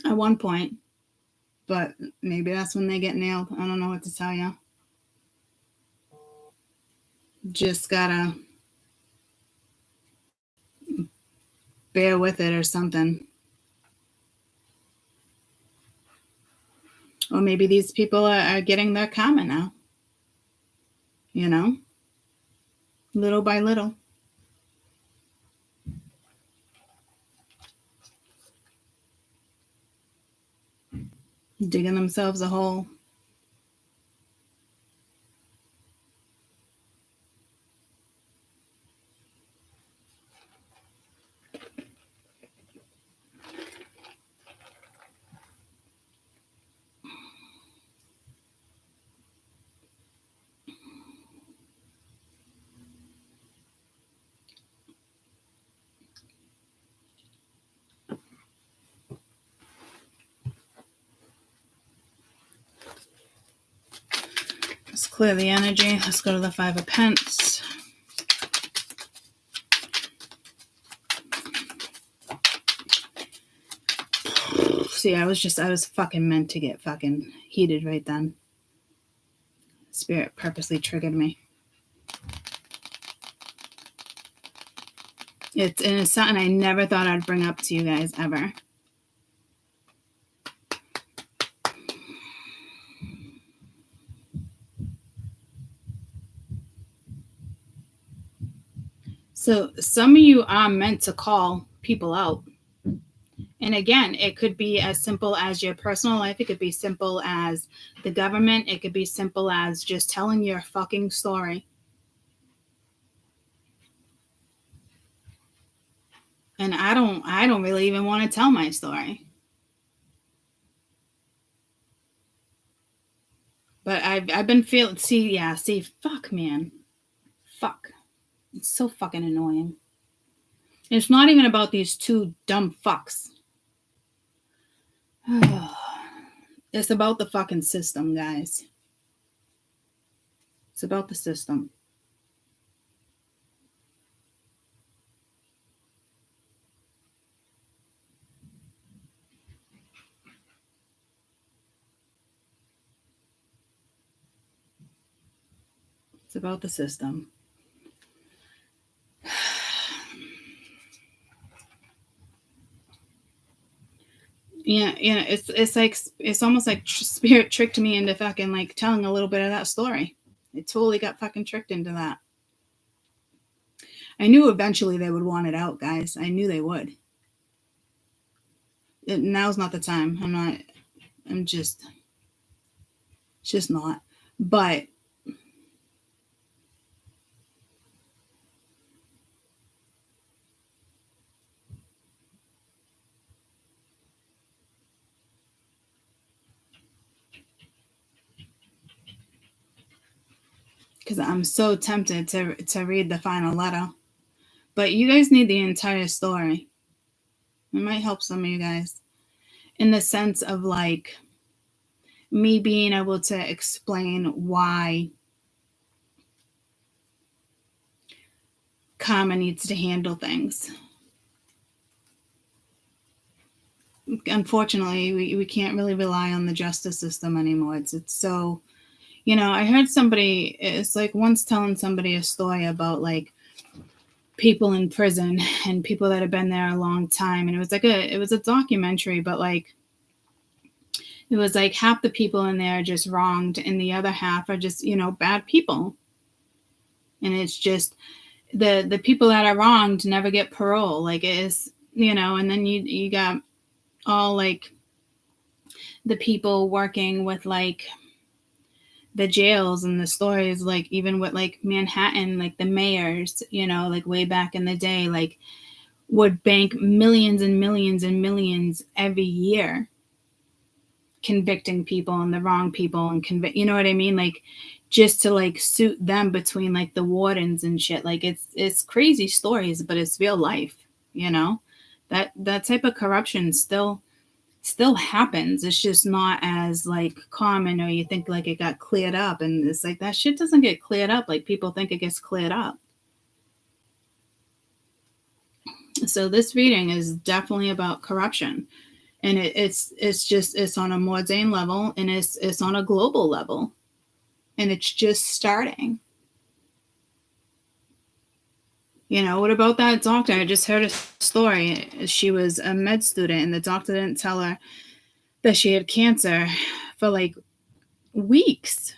At one point. But maybe that's when they get nailed. I don't know what to tell you. Just gotta bear with it or something. Or maybe these people are getting their karma now. You know? Little by little. Digging themselves a hole. Let's clear the energy. Let's go to the 5 of Pence. See, I was fucking meant to get fucking heated right then. Spirit purposely triggered me. It's something I never thought I'd bring up to you guys ever. So some of you are meant to call people out. And again, it could be as simple as your personal life. It could be simple as the government. It could be simple as just telling your fucking story. And I don't really even want to tell my story. But I've been feeling, fuck, man. Fuck. It's so fucking annoying. It's not even about these two dumb fucks. It's about the fucking system, guys. It's about the system. It's about the system. Yeah, it's like, it's almost like spirit tricked me into fucking like telling a little bit of that story. It totally got fucking tricked into that. I knew eventually they would want it out, guys. I knew they would. Now's not the time. I'm just, it's just not. But because I'm so tempted to read the final letter. But you guys need the entire story. It might help some of you guys. In the sense of like me being able to explain why karma needs to handle things. Unfortunately, we can't really rely on the justice system anymore. It's so, you know, I heard somebody, it's like once telling somebody a story about like people in prison and people that have been there a long time, and it was a documentary, but like it was like half the people in there are just wronged and the other half are just, you know, bad people. And it's just the people that are wronged never get parole. Like it is, you know, and then you got all like the people working with like the jails and the stories, like even with like Manhattan, like the mayors, you know, like way back in the day, like would bank millions and millions and millions every year convicting people and the wrong people and you know what I mean? Like just to like suit them between like the wardens and shit. Like it's crazy stories, but it's real life, you know? That type of corruption still happens. It's just not as like common, or you think like it got cleared up, and it's like that shit doesn't get cleared up like people think it gets cleared up. So this reading is definitely about corruption, and it's on a mundane level, and it's on a global level, and it's just starting. You know, what about that doctor? I just heard a story. She was a med student, and the doctor didn't tell her that she had cancer for like weeks,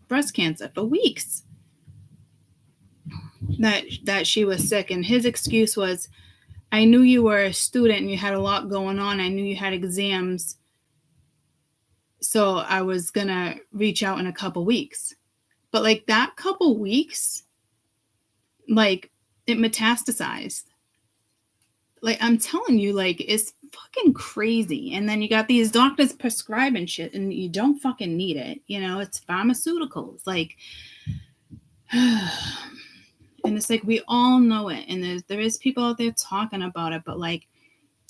breast cancer for weeks, that she was sick. And his excuse was, I knew you were a student and you had a lot going on. I knew you had exams. So I was going to reach out in a couple weeks. But like that couple weeks, like it metastasized. Like I'm telling you, like it's fucking crazy. And then you got these doctors prescribing shit and you don't fucking need it. You know, it's pharmaceuticals. Like, and it's like we all know it. And there is people out there talking about it, but like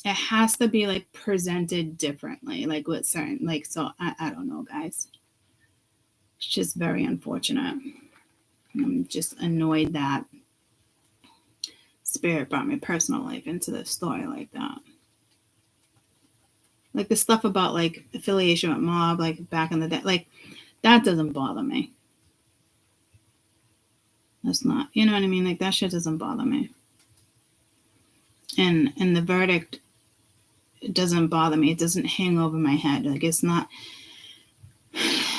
it has to be like presented differently, like with certain, like, so I don't know, guys. It's just very unfortunate. I'm just annoyed that spirit brought my personal life into this story like that. Like the stuff about like affiliation with mob, like back in the day, like that doesn't bother me. That's not, you know what I mean? Like that shit doesn't bother me. And the verdict, it doesn't bother me. It doesn't hang over my head. Like it's not,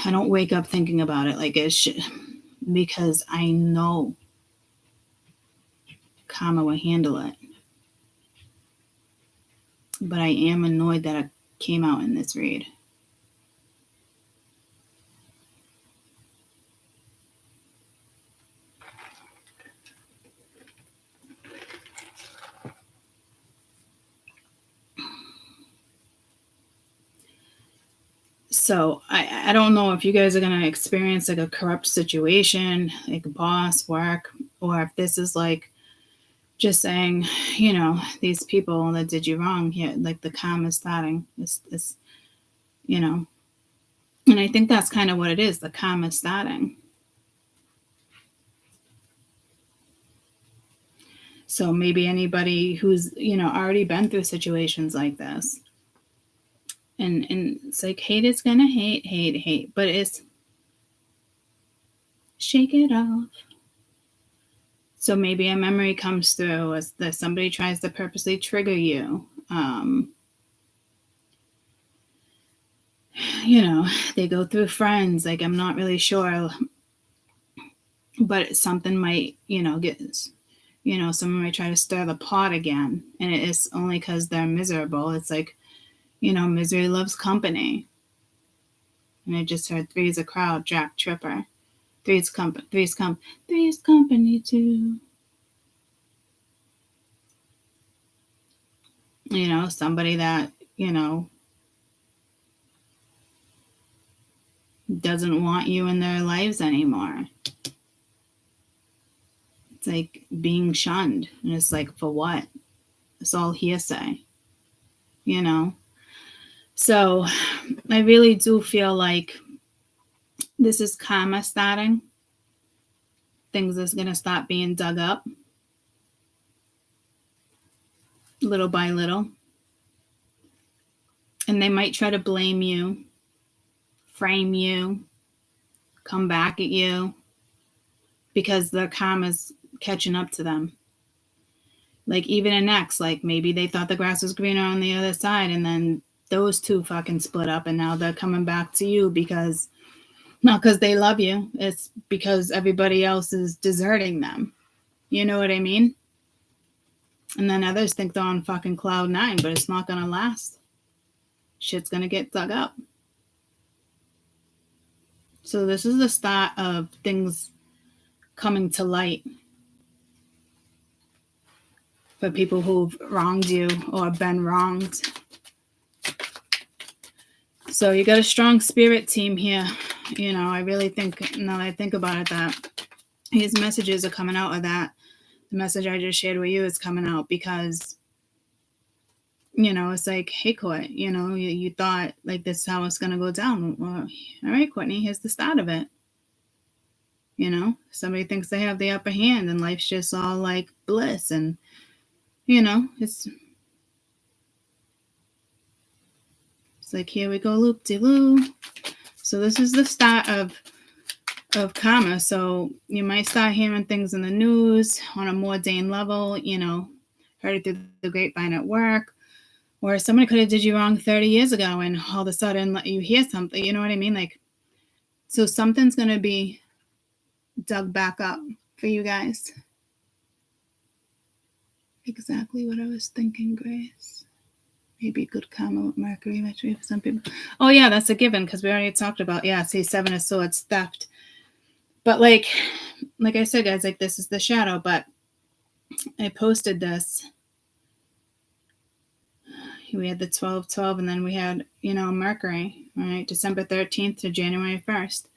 I don't wake up thinking about it like it's shit, because I know karma will handle it. But I am annoyed that it came out in this read. So I don't know if you guys are going to experience like a corrupt situation, like boss, work, or if this is like just saying, these people that did you wrong here, like the karma is starting. This, and I think that's kind of what it is. The karma is starting. So maybe anybody who's, already been through situations like this. And it's like, hate is going to hate. But it's shake it off. So maybe a memory comes through as that somebody tries to purposely trigger you. They go through friends. Like, I'm not really sure. But something might, get, someone might try to stir the pot again. And it is only because they're miserable. It's like, misery loves company. And I just heard three's a crowd, Jack Tripper. Three's company too. Somebody that, doesn't want you in their lives anymore. It's like being shunned. And it's like, for what? It's all hearsay. So I really do feel like this is karma starting. Things is going to stop being dug up little by little. And they might try to blame you, frame you, come back at you, because their karma's catching up to them. Like, even an ex, like, maybe they thought the grass was greener on the other side, and then those two fucking split up, and now they're coming back to you because, not because they love you, it's because everybody else is deserting them. You know what I mean? And then others think they're on fucking cloud 9, but it's not gonna last. Shit's gonna get dug up. So this is the start of things coming to light for people who've wronged you or been wronged. So you got a strong spirit team here. I really think, now that I think about it, that these messages are coming out of that. The message I just shared with you is coming out because, it's like, hey, Court, you thought like this is how it's going to go down. Well, all right, Courtney, here's the start of it. Somebody thinks they have the upper hand and life's just all like bliss. And, it's like, here we go, loop-de-loo. So this is the start of karma. So you might start hearing things in the news on a more mundane level, heard it through the grapevine at work, or somebody could have did you wrong 30 years ago and all of a sudden you hear something, you know what I mean? Like, so something's going to be dug back up for you guys. Exactly what I was thinking, Grace. Maybe good karma with Mercury for some people. Oh, yeah, that's a given because we already talked about, see, 7 of Swords, theft. But like I said, guys, like, this is the shadow, but I posted this. We had the 12/12, and then we had, Mercury, right? December 13th to January 1st.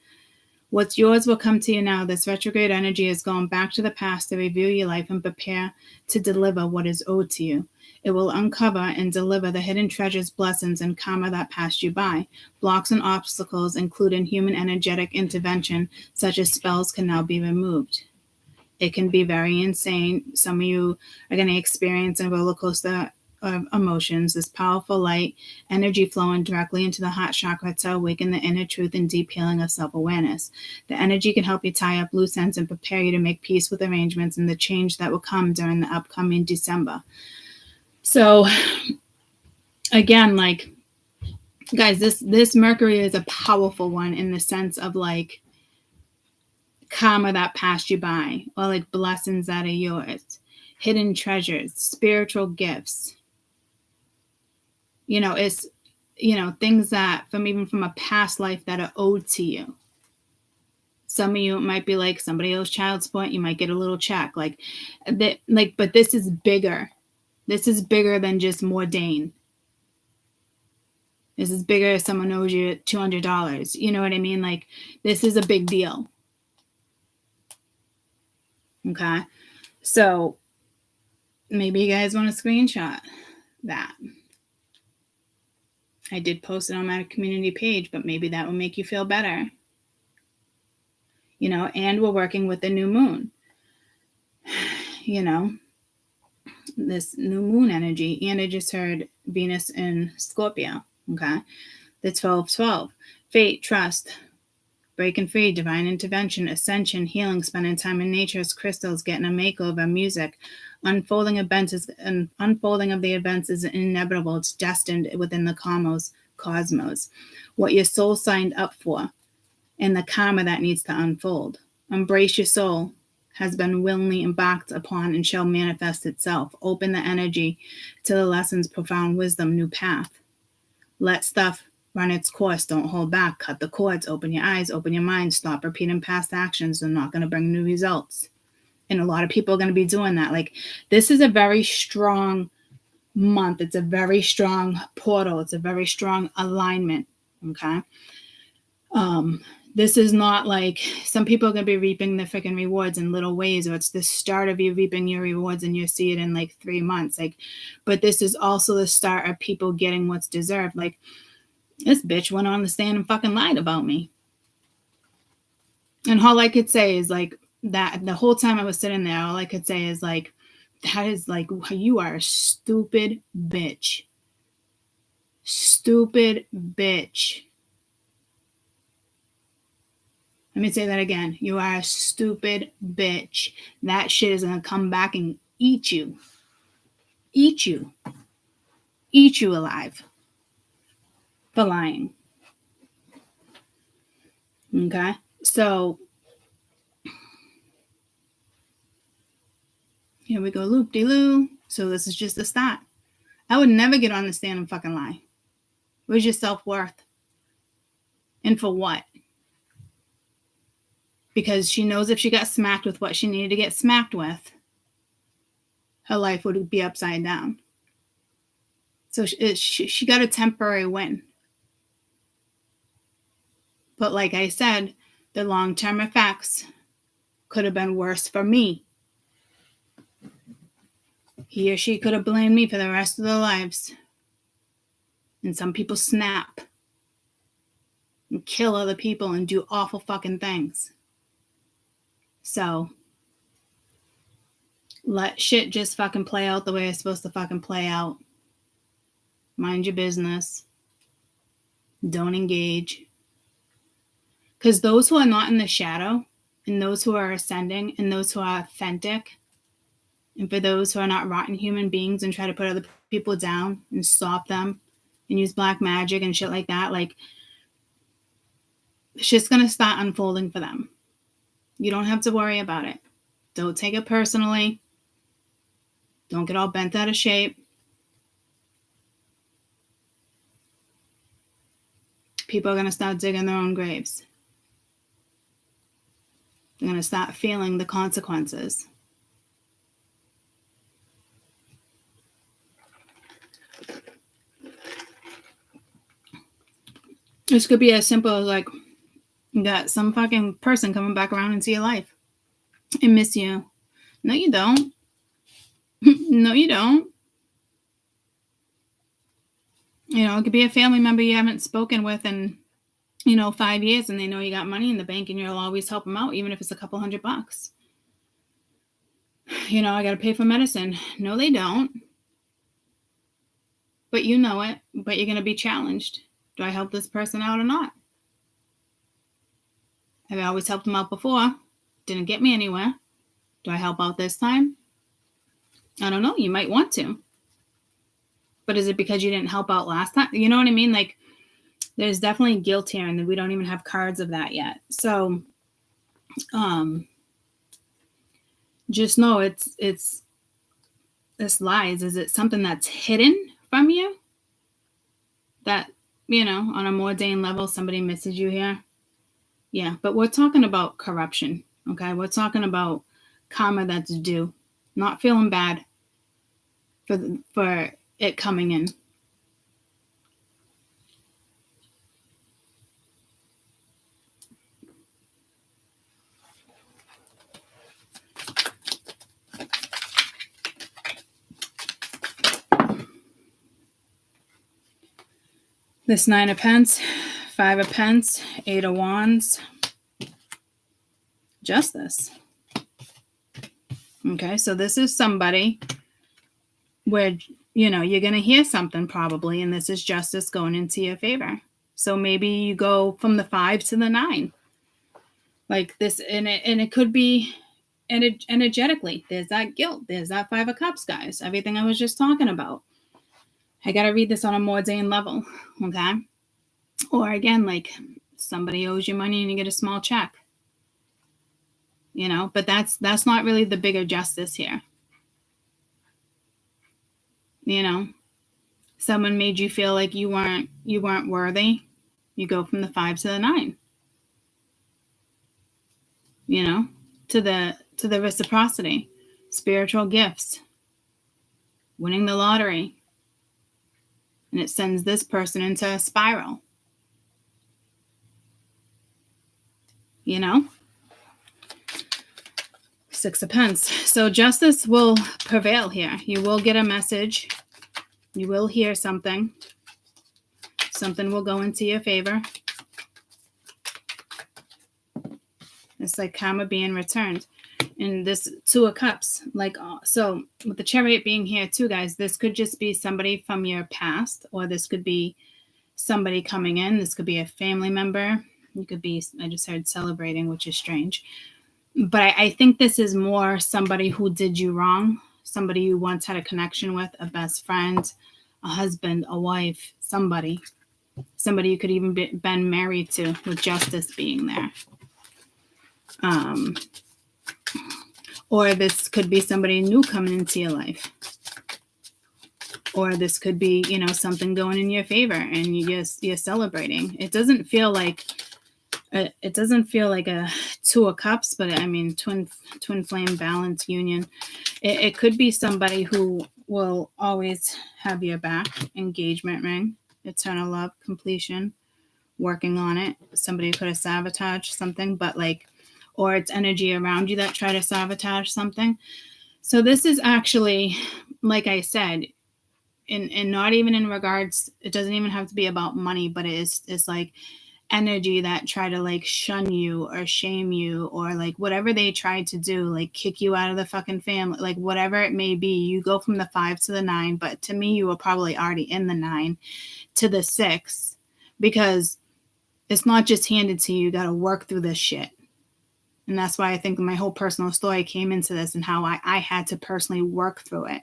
What's yours will come to you now. This retrograde energy is going back to the past to review your life and prepare to deliver what is owed to you. It will uncover and deliver the hidden treasures, blessings, and karma that passed you by. Blocks and obstacles, including human energetic intervention, such as spells, can now be removed. It can be very insane. Some of you are going to experience a roller coaster of emotions, this powerful light energy flowing directly into the heart chakra to awaken the inner truth and deep healing of self-awareness. The energy can help you tie up loose ends and prepare you to make peace with arrangements and the change that will come during the upcoming December. So again, like, guys, this Mercury is a powerful one in the sense of like karma that passed you by, or like blessings that are yours, hidden treasures, spiritual gifts. It's, things that from a past life that are owed to you. Some of you, it might be like somebody else's child support. You might get a little check like that, but this is bigger. This is bigger than just mundane. This is bigger if someone owes you $200. You know what I mean? Like, this is a big deal. Okay. So maybe you guys want to screenshot that. I did post it on my community page, but maybe that will make you feel better. And we're working with the new moon. This new moon energy. And I just heard Venus in Scorpio. Okay. The 12-12. Fate, trust, breaking free, divine intervention, ascension, healing, spending time in nature's crystals, getting a makeover, music. Unfolding of the events is inevitable. It's destined within the cosmos. What your soul signed up for and the karma that needs to unfold. Embrace your soul has been willingly embarked upon and shall manifest itself. Open the energy to the lessons, profound wisdom, new path. Let stuff run its course. Don't hold back. Cut the cords. Open your eyes. Open your mind. Stop repeating past actions. They're not going to bring new results. And a lot of people are going to be doing that. Like, this is a very strong month. It's a very strong portal. It's a very strong alignment. Okay. This is not like some people are going to be reaping the freaking rewards in little ways, or it's the start of you reaping your rewards and you see it in like 3 months. But this is also the start of people getting what's deserved. Like, this bitch went on the stand and fucking lied about me. And all I could say is like that the whole time I was sitting there, all I could say is like, that is like, you are a stupid bitch. Stupid bitch. Let me say that again. You are a stupid bitch. That shit is going to come back and eat you. Eat you. Eat you alive. For lying. Okay? So, here we go, loop-de-loo. So this is just the start. I would never get on the stand and fucking lie. Where's your self-worth? And for what? Because she knows if she got smacked with what she needed to get smacked with, her life would be upside down. So she got a temporary win. But like I said, the long-term effects could have been worse for me. He or she could have blamed me for the rest of their lives. And some people snap and kill other people and do awful fucking things. So, let shit just fucking play out the way it's supposed to fucking play out. Mind your business. Don't engage. Because those who are not in the shadow, and those who are ascending, and those who are authentic, and for those who are not rotten human beings and try to put other people down and stop them and use black magic and shit like that, like, shit's going to start unfolding for them. You don't have to worry about it. Don't take it personally. Don't get all bent out of shape. People are going to start digging their own graves. They're going to start feeling the consequences. This could be as simple as like, you got some fucking person coming back around into your life and miss you. No, you don't. No, you don't. It could be a family member you haven't spoken with in, 5 years, and they know you got money in the bank and you'll always help them out, even if it's a couple $100. I got to pay for medicine. No, they don't. But you know it, but you're going to be challenged. Do I help this person out or not? Have I always helped them out before? Didn't get me anywhere. Do I help out this time? I don't know. You might want to. But is it because you didn't help out last time? You know what I mean? Like, there's definitely guilt here, and we don't even have cards of that yet. So, just know it's this lies. Is it something that's hidden from you? That, on a more mundane level, somebody misses you here? Yeah, but we're talking about corruption, okay? We're talking about karma that's due. Not feeling bad for it coming in. This 9 of Pence, 5 of Pence, 8 of Wands. Justice. Okay, so this is somebody where, you know, you're going to hear something probably, and this is justice going into your favor. So maybe you go from the 5 to the 9. Like this, and it could be energetically. There's that guilt. There's that 5 of Cups, guys. Everything I was just talking about. I got to read this on a more Zane level, okay? Or again, like somebody owes you money and you get a small check. You know, but that's not really the bigger justice here. You know, someone made you feel like you weren't worthy. You go from the 5 to the 9. You know, to the reciprocity, spiritual gifts, winning the lottery. And it sends this person into a spiral. You know? 6 of Pence. So justice will prevail here. You will get a message. You will hear something. Something will go into your favor. It's like karma being returned. And this 2 of Cups, like, so with the Chariot being here too, guys, this could just be somebody from your past, or this could be somebody coming in. This could be a family member. You could be, I just heard celebrating, which is strange. But I think this is more somebody who did you wrong, somebody you once had a connection with, a best friend, a husband, a wife, somebody you could even been married to, with justice being there. Or this could be somebody new coming into your life. Or this could be, you know, something going in your favor and you're celebrating. It doesn't feel like a 2 of Cups, but I mean, twin flame balance union. It could be somebody who will always have your back. Engagement ring, eternal love, completion, working on it. Somebody could have sabotaged something, but like, or it's energy around you that try to sabotage something. So this is actually, like I said, and not even in regards, it doesn't even have to be about money, but it's like energy that try to like shun you or shame you, or like whatever they tried to do, like kick you out of the fucking family, like whatever it may be. You go from the 5 to the 9, but to me, you were probably already in the 9 to the 6, because it's not just handed to you. You got to work through this shit. And that's why I think my whole personal story came into this, and how I had to personally work through it.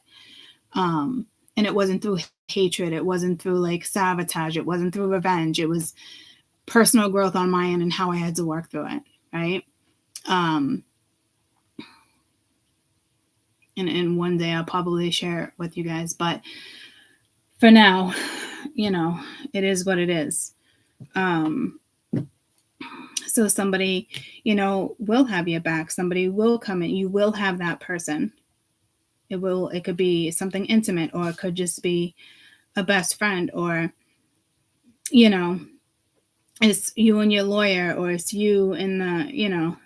And it wasn't through hatred. It wasn't through like sabotage. It wasn't through revenge. It was personal growth on my end and how I had to work through it. Right. And one day I'll probably share it with you guys, but for now, you know, it is what it is. So somebody, you know, will have your back. Somebody will come in. You will have that person. It could be something intimate, or it could just be a best friend, or, you know, it's you and your lawyer, or it's you and the, you know,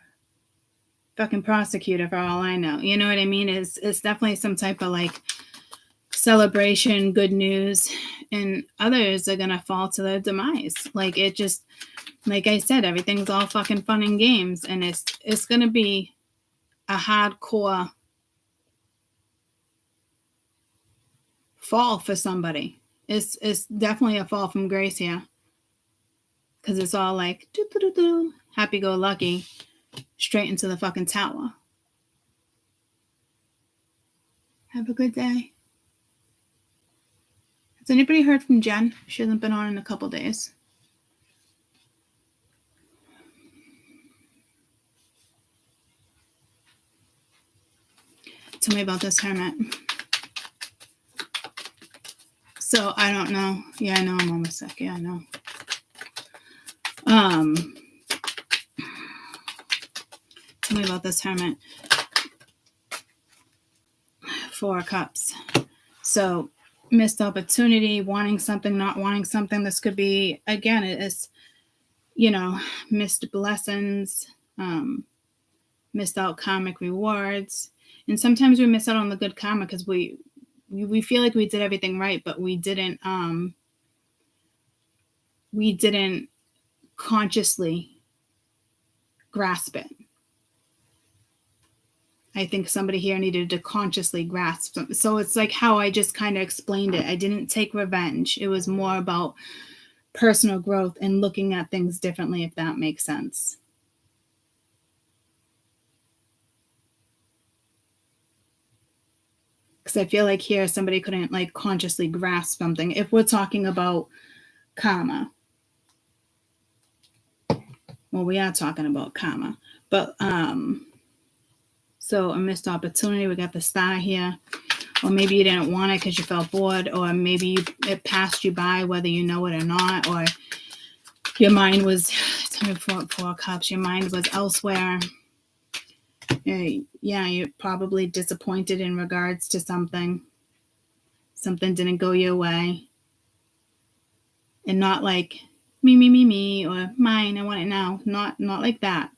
fucking prosecutor, for all I know. You know what I mean? It's definitely some type of like celebration, good news, and others are going to fall to their demise. Like it just, like I said, everything's all fucking fun and games, and it's going to be a hardcore fall for somebody. It's definitely a fall from grace here, because it's all like happy-go-lucky, straight into the fucking tower. Have a good day. Has anybody heard from Jen? She hasn't been on in a couple days. Tell me about this Hermit. So I don't know. Yeah, I know I'm almost sick. Yeah, I know. Tell me about this Hermit. 4 of Cups. So missed opportunity, wanting something, not wanting something. This could be, again, it's, you know, missed blessings, missed out karmic rewards. And sometimes we miss out on the good karma because we feel like we did everything right, but we didn't we didn't consciously grasp it. I think somebody here needed to consciously grasp something. So it's like how I just kind of explained it. I didn't take revenge. It was more about personal growth and looking at things differently, if that makes sense. Because I feel like here somebody couldn't like consciously grasp something. If we're talking about karma, well, we are talking about karma, but so a missed opportunity. We got the star here, or maybe you didn't want it because you felt bored, or maybe it passed you by, whether you know it or not, or your mind was four cups. Your mind was elsewhere. Yeah, you're probably disappointed in regards to something. Something didn't go your way, and not like me, or mine. I want it now. Not like that.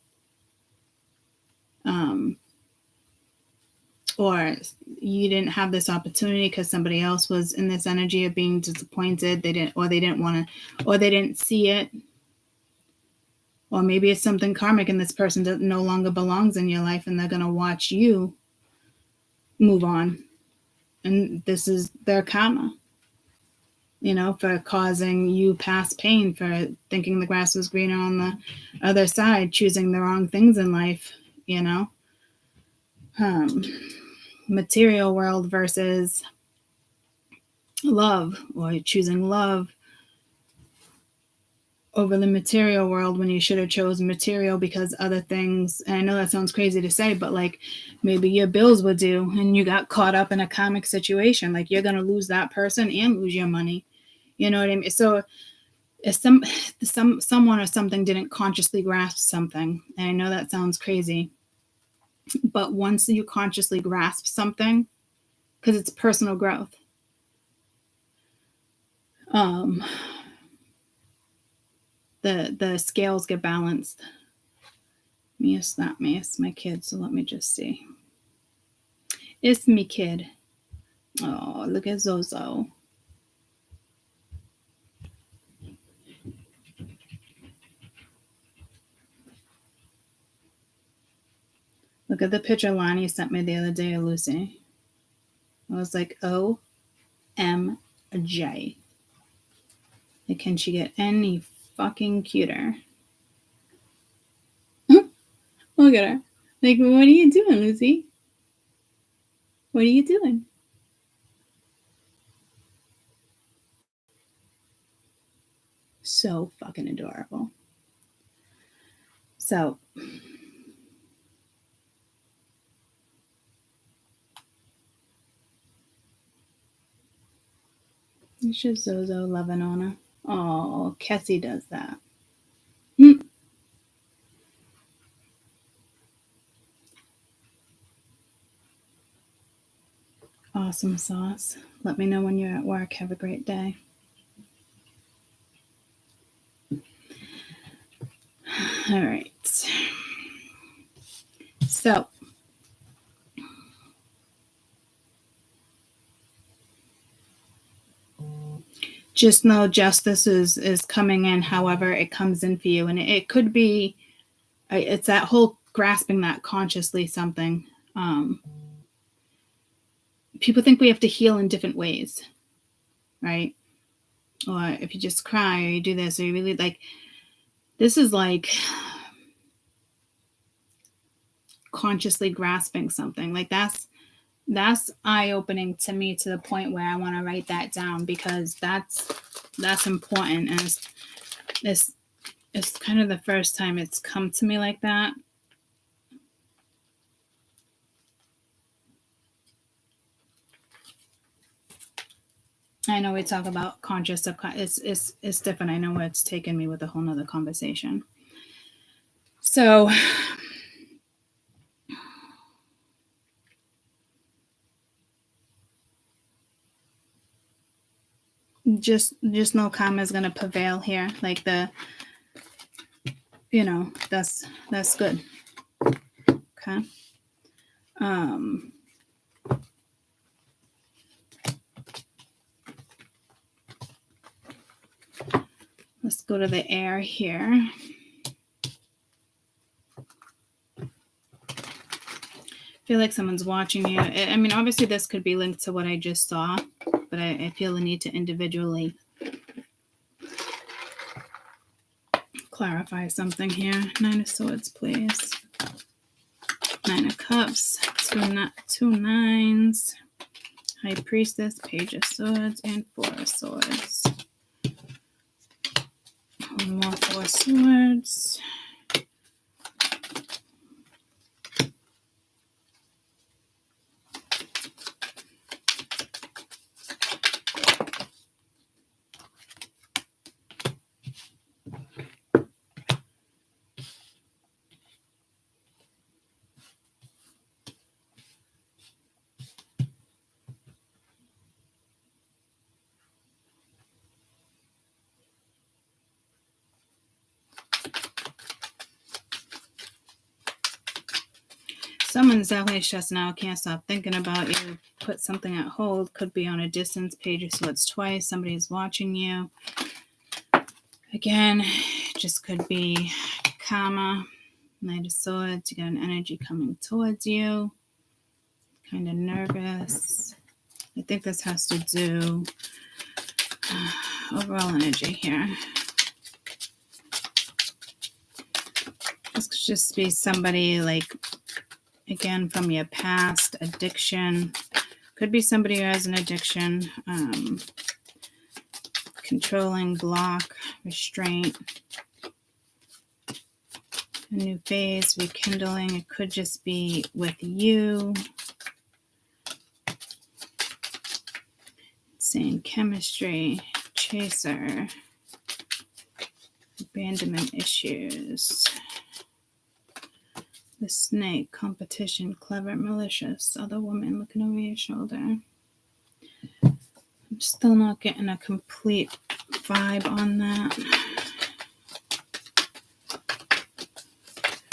Or you didn't have this opportunity because somebody else was in this energy of being disappointed. They didn't want to, or they didn't see it. Or maybe it's something karmic and this person no longer belongs in your life and they're going to watch you move on. And this is their karma, for causing you past pain, for thinking the grass was greener on the other side, choosing the wrong things in life, material world versus love, or choosing love over the material world when you should have chosen material because other things, and I know that sounds crazy to say, but like maybe your bills were due and you got caught up in a karmic situation, like you're going to lose that person and lose your money. You know what I mean? So if someone or something didn't consciously grasp something, and I know that sounds crazy, but once you consciously grasp something, because it's personal growth, the scales get balanced. It's not me, it's my kid, so let me just see. It's me kid. Oh, look at Zozo. Look at the picture Lonnie sent me the other day of Lucy. I was like, OMJ. Like, can she get any fucking cuter? Look at her. Like, what are you doing, Lucy? What are you doing? So fucking adorable. So, it's just Zozo loving on her. Oh, Kessie does that. Awesome sauce. Let me know when you're at work. Have a great day. All right. So, just know justice is coming in however it comes in for you. And it could be, it's that whole grasping that consciously something. People think we have to heal in different ways, right? Or if you just cry or you do this or you really like, this is like consciously grasping something. Like that's eye-opening to me, to the point where I want to write that down, because that's important. And it's kind of the first time it's come to me like that. I know we talk about conscious, subconscious. It's different. I know where it's taken me with a whole nother conversation. So just know karma is going to prevail here. Like that's good. Okay. Let's go to the air here. I feel like someone's watching you. I mean, obviously this could be linked to what I just saw, but I feel the need to individually clarify something here. 9 of Swords, please. 9 of Cups, two nines, High Priestess, Page of Swords, and 4 of Swords. One more 4 Swords. Someone's definitely stressing out, can't stop thinking about you, put something at hold, could be on a distance, Page of Swords twice, somebody's watching you. Again, just could be karma, Knight of Swords, you got an energy coming towards you, kind of nervous. I think this has to do overall energy here. This could just be somebody like, again, from your past, addiction. Could be somebody who has an addiction, controlling, block, restraint, a new phase, rekindling. It could just be with you. Insane chemistry, chaser, abandonment issues. The snake, competition, clever, malicious, other woman looking over your shoulder. I'm still not getting a complete vibe on that.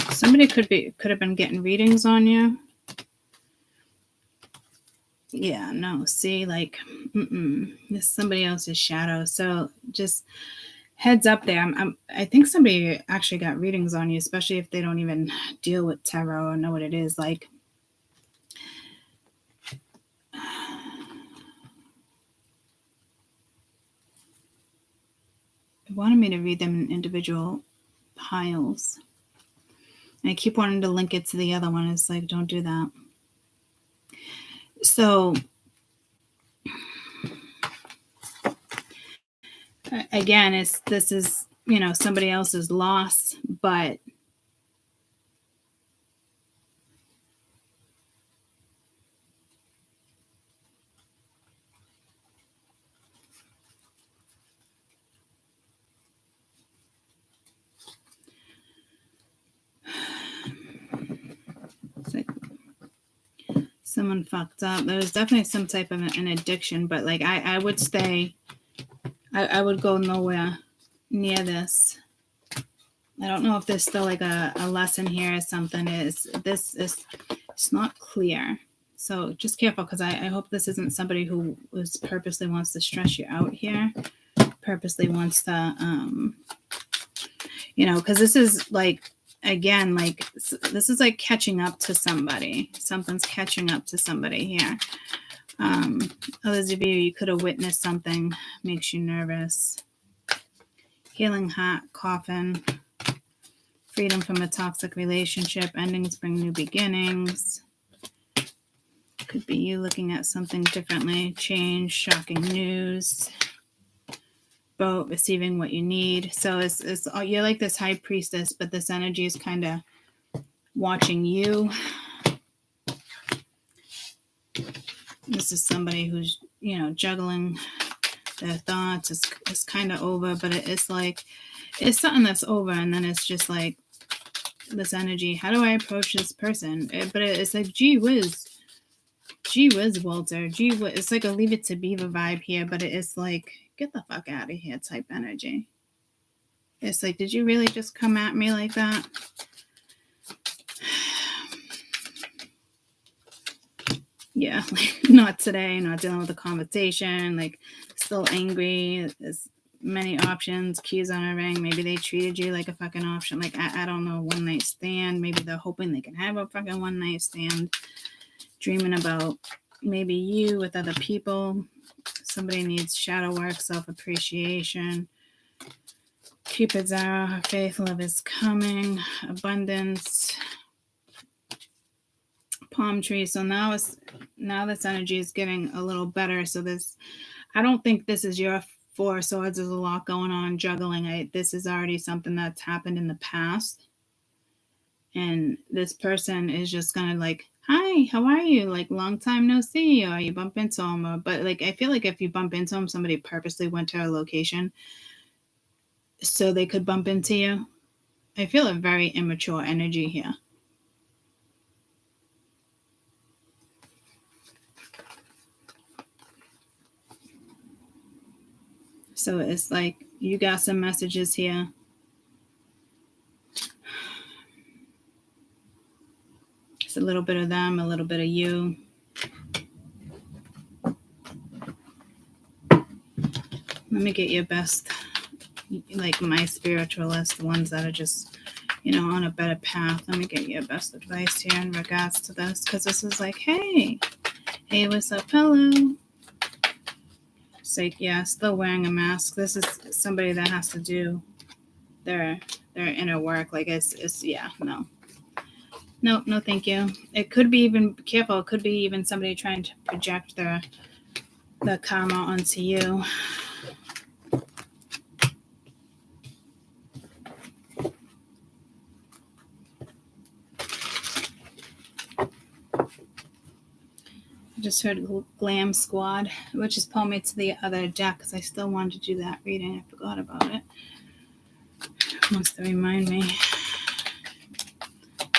Somebody could have been getting readings on you. Yeah, no, see, like, this is somebody else's shadow. So just heads up there. I think somebody actually got readings on you, especially if they don't even deal with tarot or know what it is. Like, they wanted me to read them in individual piles. And I keep wanting to link it to the other one. It's like, don't do that. So again, this is, somebody else's loss, but it's like someone fucked up. There was definitely some type of an addiction, but like I would stay, I would go nowhere near this. I don't know if there's still like a lesson here or something. It's not clear. So just careful, because I hope this isn't somebody who purposely wants to stress you out here. Purposely wants to, because this is like, again, like this is like catching up to somebody. Something's catching up to somebody here. Others of you could have witnessed something makes you nervous. Healing heart, coffin. Freedom from a toxic relationship. Endings bring new beginnings. Could be you looking at something differently. Change, shocking news. Boat, receiving what you need. So you're like this high priestess, but this energy is kind of watching you. This is somebody who's, juggling their thoughts. It's kind of over, but it's like, it's something that's over, and then it's just like this energy. How do I approach this person? But it's like, gee whiz, Walter. Gee whiz. It's like a Leave It to Beaver vibe here, but it's like, get the fuck out of here type energy. It's like, did you really just come at me like that? Yeah, like, not today, not dealing with the conversation, like still angry. It's many options, keys on a ring. Maybe they treated you like a fucking option. Like, I don't know, one night stand. Maybe they're hoping they can have a fucking one night stand. Dreaming about maybe you with other people. Somebody needs shadow work, self-appreciation. Cupid's arrow, faith, love is coming, abundance, palm tree. So now this energy is getting a little better. So I don't think this is your Four of Swords. There's a lot going on, juggling. This is already something that's happened in the past. And this person is just gonna like, hi, how are you? Like, long time no see. Or you bump into them. But like, I feel like if you bump into them, somebody purposely went to a location so they could bump into you. I feel a very immature energy here. So it's like you got some messages here. It's a little bit of them, a little bit of you. Let me get your best, like my spiritualist, the ones that are just, on a better path. Let me get your best advice here in regards to this, because this is like, hey, what's up, hello? It's like, yeah, still wearing a mask. This is somebody that has to do their inner work. Like, it's yeah, no, thank you. It could be even, careful, it could be even somebody trying to project the karma onto you. I just heard Glam Squad, which is pulling me to the other deck because I still wanted to do that reading. I forgot about it. Wants to remind me.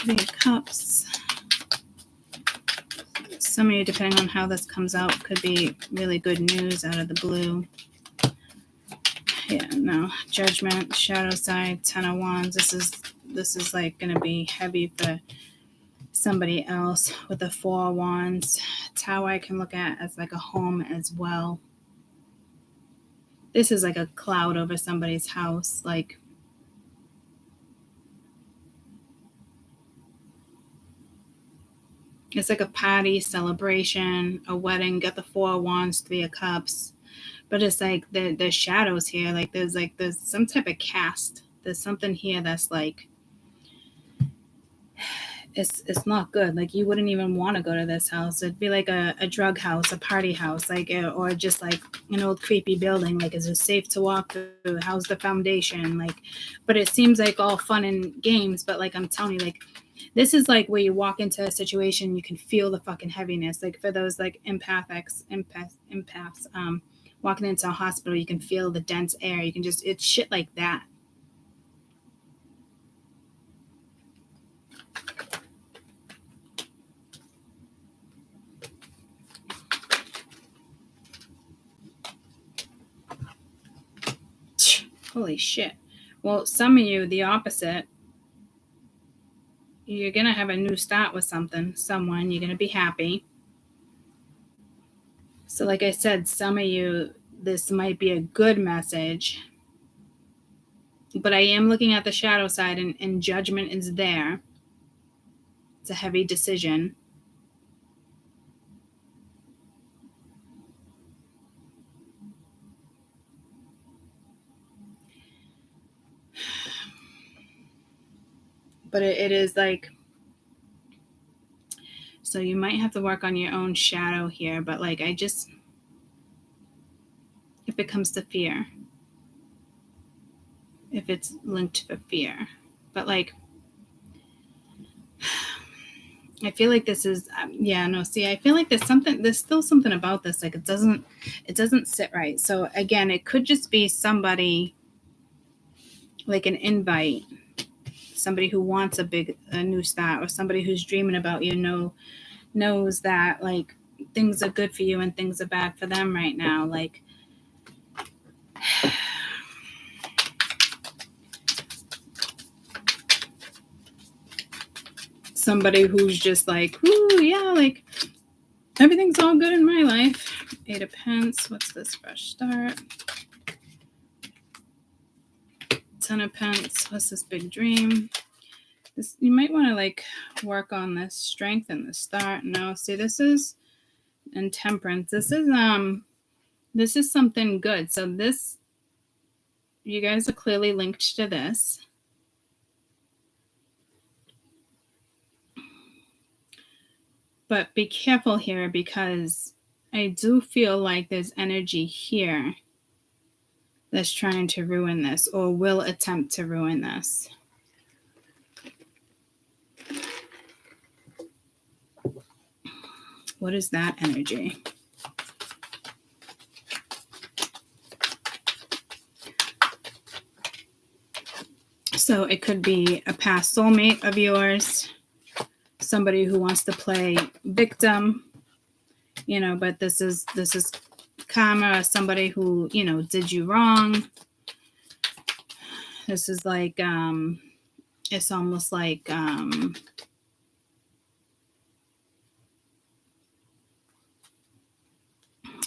The Cups. Some of you, depending on how this comes out, could be really good news out of the blue. Yeah, no. Judgment, Shadow Side, Ten of Wands. This is like going to be heavy for somebody else with the Four of Wands. Tower I can look at as like a home as well. This is like a cloud over somebody's house. Like, it's like a party, celebration, a wedding. Got the Four of Wands, Three of Cups. But it's like there's shadows here. Like there's some type of cast. There's something here that's like, it's not good. Like, you wouldn't even want to go to this house. It'd be like a drug house, a party house, like, or just like an old creepy building. Like, is it safe to walk through? How's the foundation? Like, but it seems like all fun and games. But like, I'm telling you, like, this is like where you walk into a situation, you can feel the fucking heaviness. Like, for those like empaths, walking into a hospital, you can feel the dense air. You can just, it's shit like that. Holy shit. Well, some of you, the opposite. You're going to have a new start with someone. You're going to be happy. So like I said, some of you, this might be a good message. But I am looking at the shadow side, and judgment is there. It's a heavy decision. But it is like, so you might have to work on your own shadow here. But like, if it comes to fear, if it's linked to fear, but like, I feel like this is, I feel like there's still something about this. Like, it doesn't sit right. So again, it could just be somebody, like an invite, somebody who wants a new start, or somebody who's dreaming about you, knows that like things are good for you and things are bad for them right now. Like, somebody who's just like, ooh, yeah, like everything's all good in my life. 8 of Pentacles. What's this? Fresh start. Ten of Pentacles. What's this big dream? This, you might want to like work on this strength and the start. No, see, this is in Temperance. This is something good. So this, you guys are clearly linked to this. But be careful here, because I do feel like there's energy here that's trying to ruin this or will attempt to ruin this. What is that energy? So it could be a past soulmate of yours, somebody who wants to play victim, you know, but this is karma, somebody who, you know, did you wrong. This is like, it's almost like,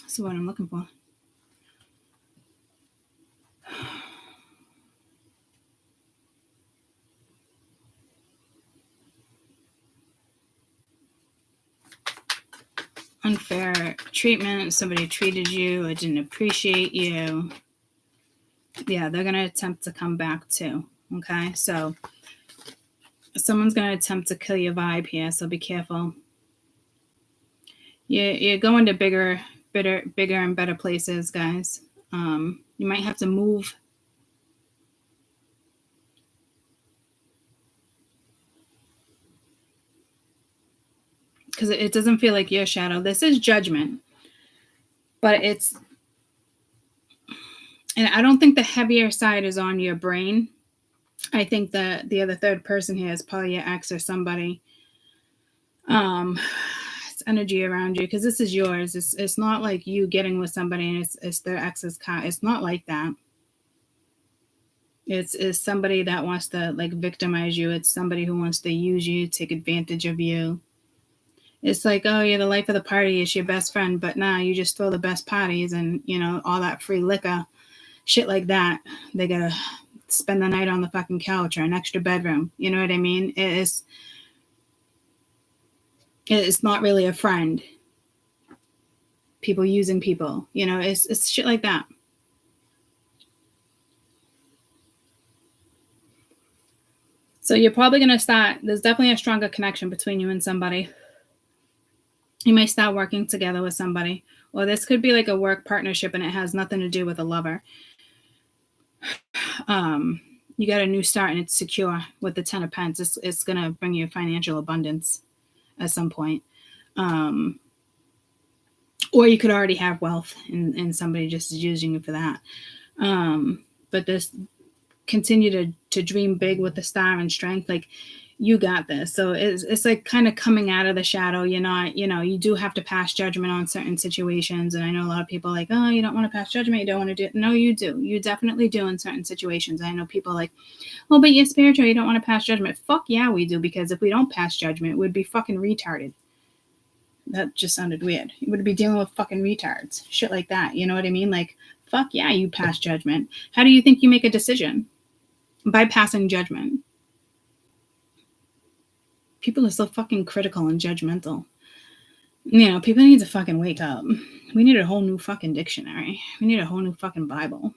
so what I'm looking for. Unfair treatment, somebody treated you or didn't appreciate you. Yeah, they're going to attempt to come back too. Okay, so someone's going to attempt to kill your vibe here, so be careful. You're going to bigger and better places, guys. You might have to move. Because it doesn't feel like your shadow. This is Judgment. But it's... And I don't think the heavier side is on your brain. I think the other third person here is probably your ex or somebody. It's energy around you, because this is yours. It's not like you getting with somebody and it's their ex's car. It's not like that. It's somebody that wants to like victimize you. It's somebody who wants to use you, take advantage of you. It's like, oh, you're the life of the party. It's your best friend. But nah, you just throw the best parties and, you know, all that free liquor, shit like that. They got to spend the night on the fucking couch or an extra bedroom. You know what I mean? It's not really a friend. People using people. You know, it's shit like that. So you're probably going to start, there's definitely a stronger connection between you and somebody. You may start working together with somebody, or this could be like a work partnership and it has nothing to do with a lover. You got a new start and it's secure with the 10 of Pentacles. It's going to bring you financial abundance at some point. Or you could already have wealth and somebody just is using you for that. But this, continue to dream big with the star and strength. Like, you got this. So it's like kind of coming out of the shadow. You're not, you know, you do have to pass judgment on certain situations. And I know a lot of people are like, oh, you don't want to pass judgment. You don't want to do it. No, you do. You definitely do in certain situations. I know people like, oh, but you're spiritual. You don't want to pass judgment. Fuck yeah, we do. Because if we don't pass judgment, we'd be fucking retarded. That just sounded weird. You would be dealing with fucking retards. Shit like that. You know what I mean? Like, fuck yeah, you pass judgment. How do you think you make a decision? By passing judgment. People are so fucking critical and judgmental. You know, people need to fucking wake up. We need a whole new fucking dictionary. We need a whole new fucking Bible.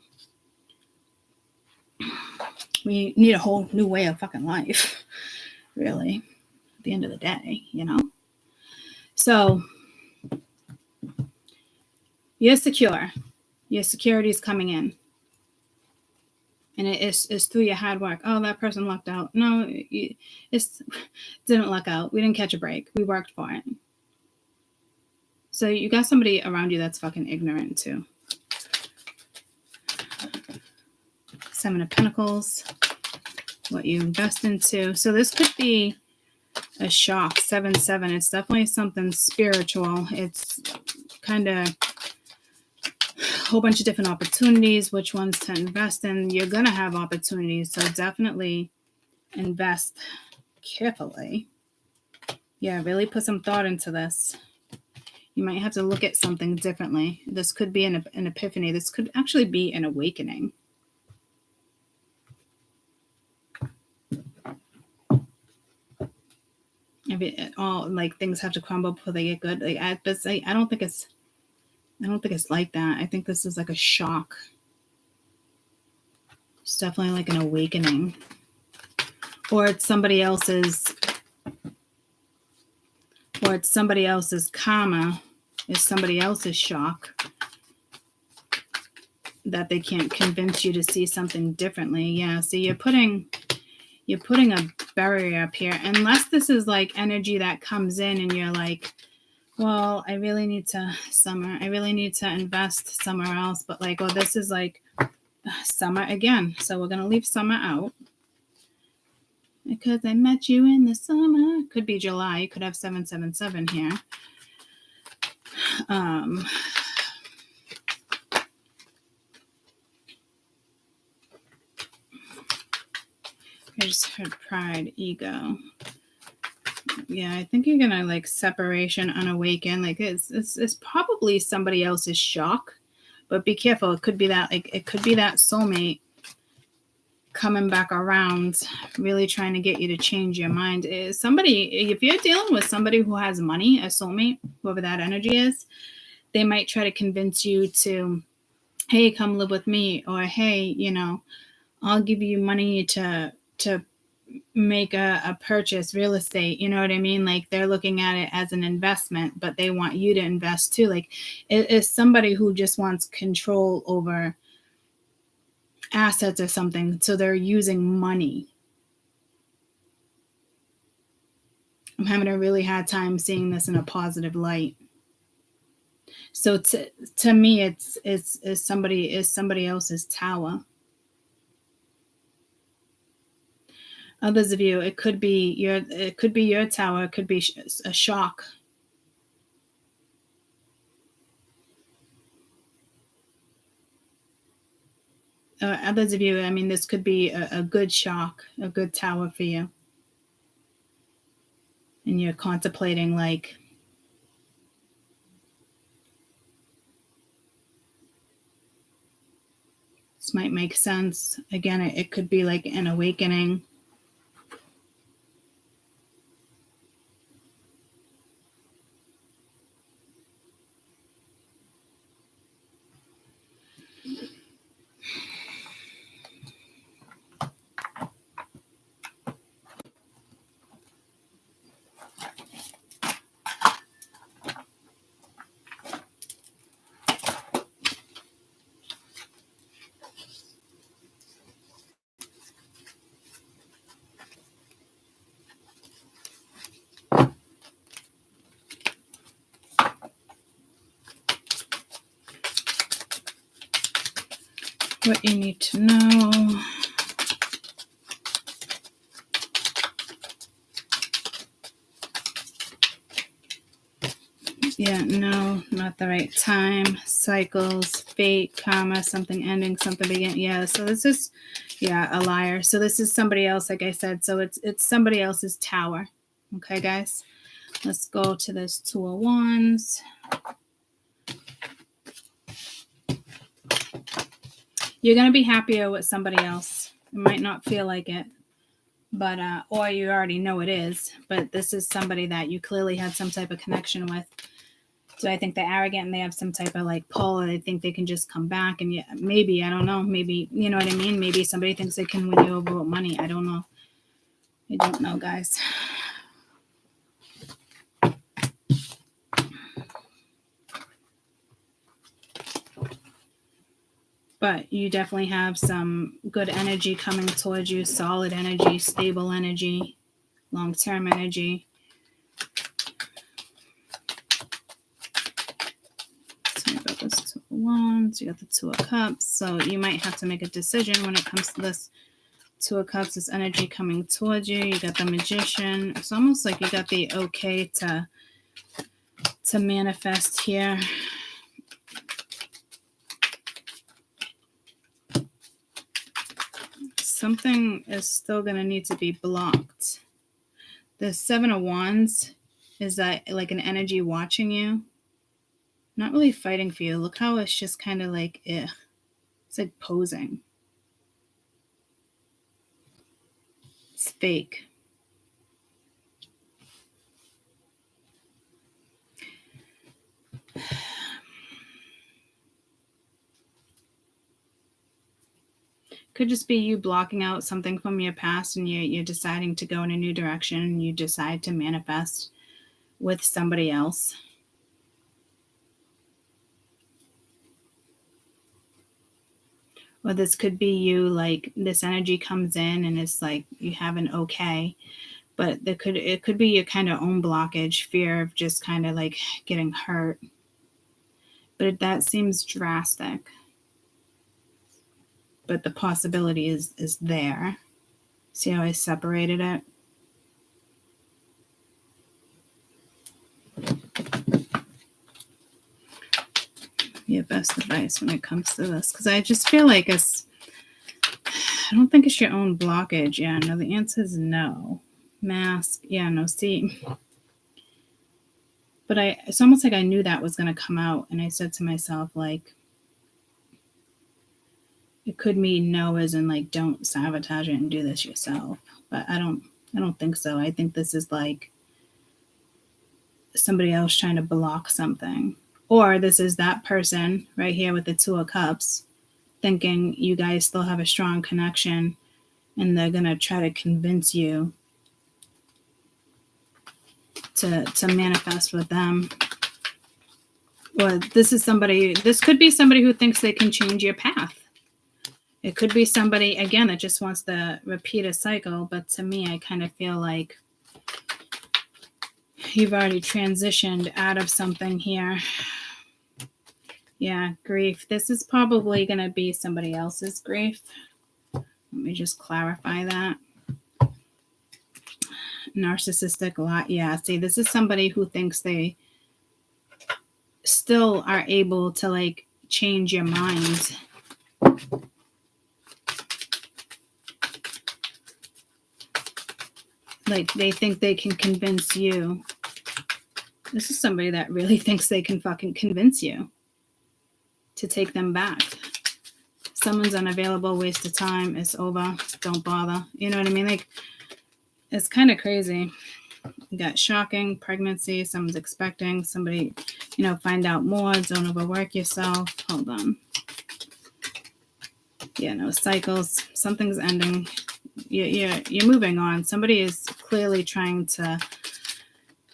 We need a whole new way of fucking life. Really. At the end of the day, you know? So, you're secure. Your security is coming in. And it's through your hard work. Oh, that person lucked out. No, it didn't luck out. We didn't catch a break. We worked for it. So you got somebody around you that's fucking ignorant too. 7 of Pentacles. What you invest into. So this could be a shock. 7-7. It's definitely something spiritual. It's kind of a whole bunch of different opportunities, which ones to invest in. You're going to have opportunities, so definitely invest carefully. Yeah, really put some thought into this. You might have to look at something differently. This could be an epiphany. This could actually be an awakening. If it all like things have to crumble before they get good. Like I don't think it's like that. I think this is like a shock. It's definitely like an awakening. Or it's somebody else's karma, is somebody else's shock that they can't convince you to see something differently. Yeah, so you're putting a barrier up here, unless this is like energy that comes in and you're like, well, I really need to invest somewhere else, but like, well, this is like summer again, so we're gonna leave summer out because I met you in the summer. Could be July. You could have 777 here. I just heard pride, ego. Yeah, I think you're gonna like separation, unawaken. Like it's probably somebody else's shock, but be careful. It could be that soulmate coming back around, really trying to get you to change your mind. Is somebody, if you're dealing with somebody who has money, a soulmate, whoever that energy is, they might try to convince you to, hey, come live with me, or hey, I'll give you money to make a purchase, real estate, you know what I mean? Like they're looking at it as an investment, but they want you to invest too. Like it is somebody who just wants control over assets or something, so they're using money. I'm having a really hard time seeing this in a positive light. So to me, it's somebody else's tower. Others of you, it could be your tower. It could be a shock. Others of you, I mean, this could be a good shock, a good tower for you. And you're contemplating like, this might make sense. Again, it could be like an awakening. What you need to know. Yeah, no, not the right time. Cycles, fate, karma, something ending, something beginning. Yeah, so this is, a liar. So this is somebody else, like I said. So it's somebody else's tower. Okay, guys? Let's go to this Two of Wands. You're going to be happier with somebody else. It might not feel like it, but or you already know it is, but this is somebody that you clearly had some type of connection with. So I think they're arrogant and they have some type of like pull, and they think they can just come back, and maybe, I don't know, maybe, you know what I mean? Maybe somebody thinks they can win you over with money. I don't know. I don't know, guys. But you definitely have some good energy coming towards you, solid energy, stable energy, long-term energy. Sorry about this Two of Wands. You got the Two of Cups. So you might have to make a decision when it comes to this Two of Cups, this energy coming towards you. You got the Magician. It's almost like you got the okay to manifest here. Something is still going to need to be blocked. The Seven of Wands is that like an energy watching you. Not really fighting for you. Look how it's just kind of like, it's like posing. It's fake. Could just be you blocking out something from your past, and you're deciding to go in a new direction, and you decide to manifest with somebody else. Or this could be you, like this energy comes in and it's like you have an okay, but it could be your kind of own blockage, fear of just kind of like getting hurt. But that seems drastic. But the possibility is there. See how I separated it? Your best advice when it comes to this, because I just feel like I don't think it's your own blockage. Yeah, no, the answer is no. Mask, yeah, no, see. But it's almost like I knew that was going to come out, and I said to myself, like, it could mean no as in like don't sabotage it and do this yourself. But I don't think so. I think this is like somebody else trying to block something. Or this is that person right here with the Two of Cups thinking you guys still have a strong connection, and they're going to try to convince you to manifest with them. Or this could be somebody who thinks they can change your path. It could be somebody, again, that just wants to repeat a cycle. But to me, I kind of feel like you've already transitioned out of something here. Yeah, grief. This is probably going to be somebody else's grief. Let me just clarify that. Narcissistic lot. Yeah, see, this is somebody who thinks they still are able to like change your mind. Like they think they can convince you. This is somebody that really thinks they can fucking convince you to take them back. Someone's unavailable, waste of time, it's over, don't bother. You know what I mean? Like, it's kind of crazy. You got shocking, pregnancy, someone's expecting, somebody, find out more, don't overwork yourself. Hold on. Yeah, no, cycles, something's ending. You're moving on. Somebody is clearly trying to,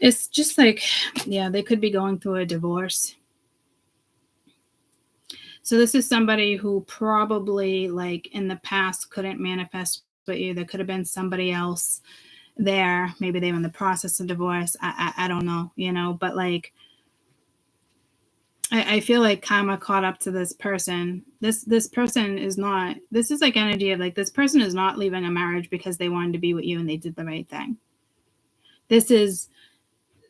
it's just like, yeah, they could be going through a divorce. So this is somebody who probably like in the past couldn't manifest with you. There could have been somebody else there. Maybe they were in the process of divorce. I don't know, but like, I feel like karma caught up to this person. This person is not, this is like energy of like, this person is not leaving a marriage because they wanted to be with you and they did the right thing. This is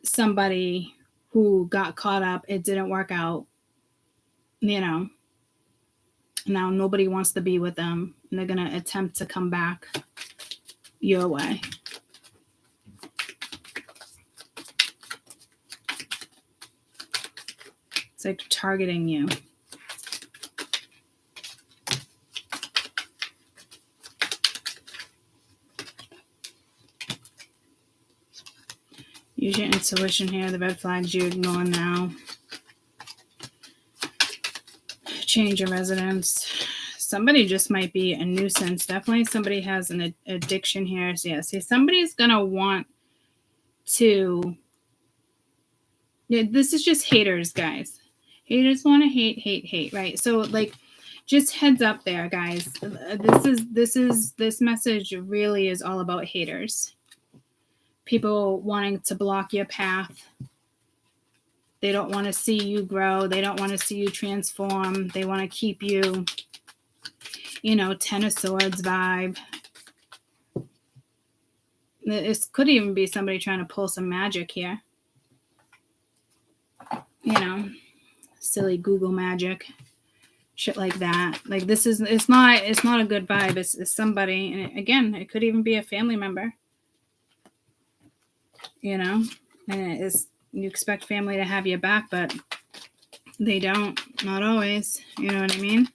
somebody who got caught up. It didn't work out, Now nobody wants to be with them, and they're going to attempt to come back your way. It's like targeting you. Use your intuition here. The red flags you ignore now. Change your residence. Somebody just might be a nuisance. Definitely somebody has an addiction here. So yeah, see, somebody's going to want to... Yeah, this is just haters, guys. Haters want to hate, right? So like, just heads up there, guys. This message really is all about haters. People wanting to block your path. They don't want to see you grow. They don't want to see you transform. They want to keep you, Ten of Swords vibe. This could even be somebody trying to pull some magic here. Silly Google magic. Shit like that. Like it's not a good vibe. It's somebody, and again, it could even be a family member. And it's, you expect family to have your back, but they don't. Not always. You know what I mean?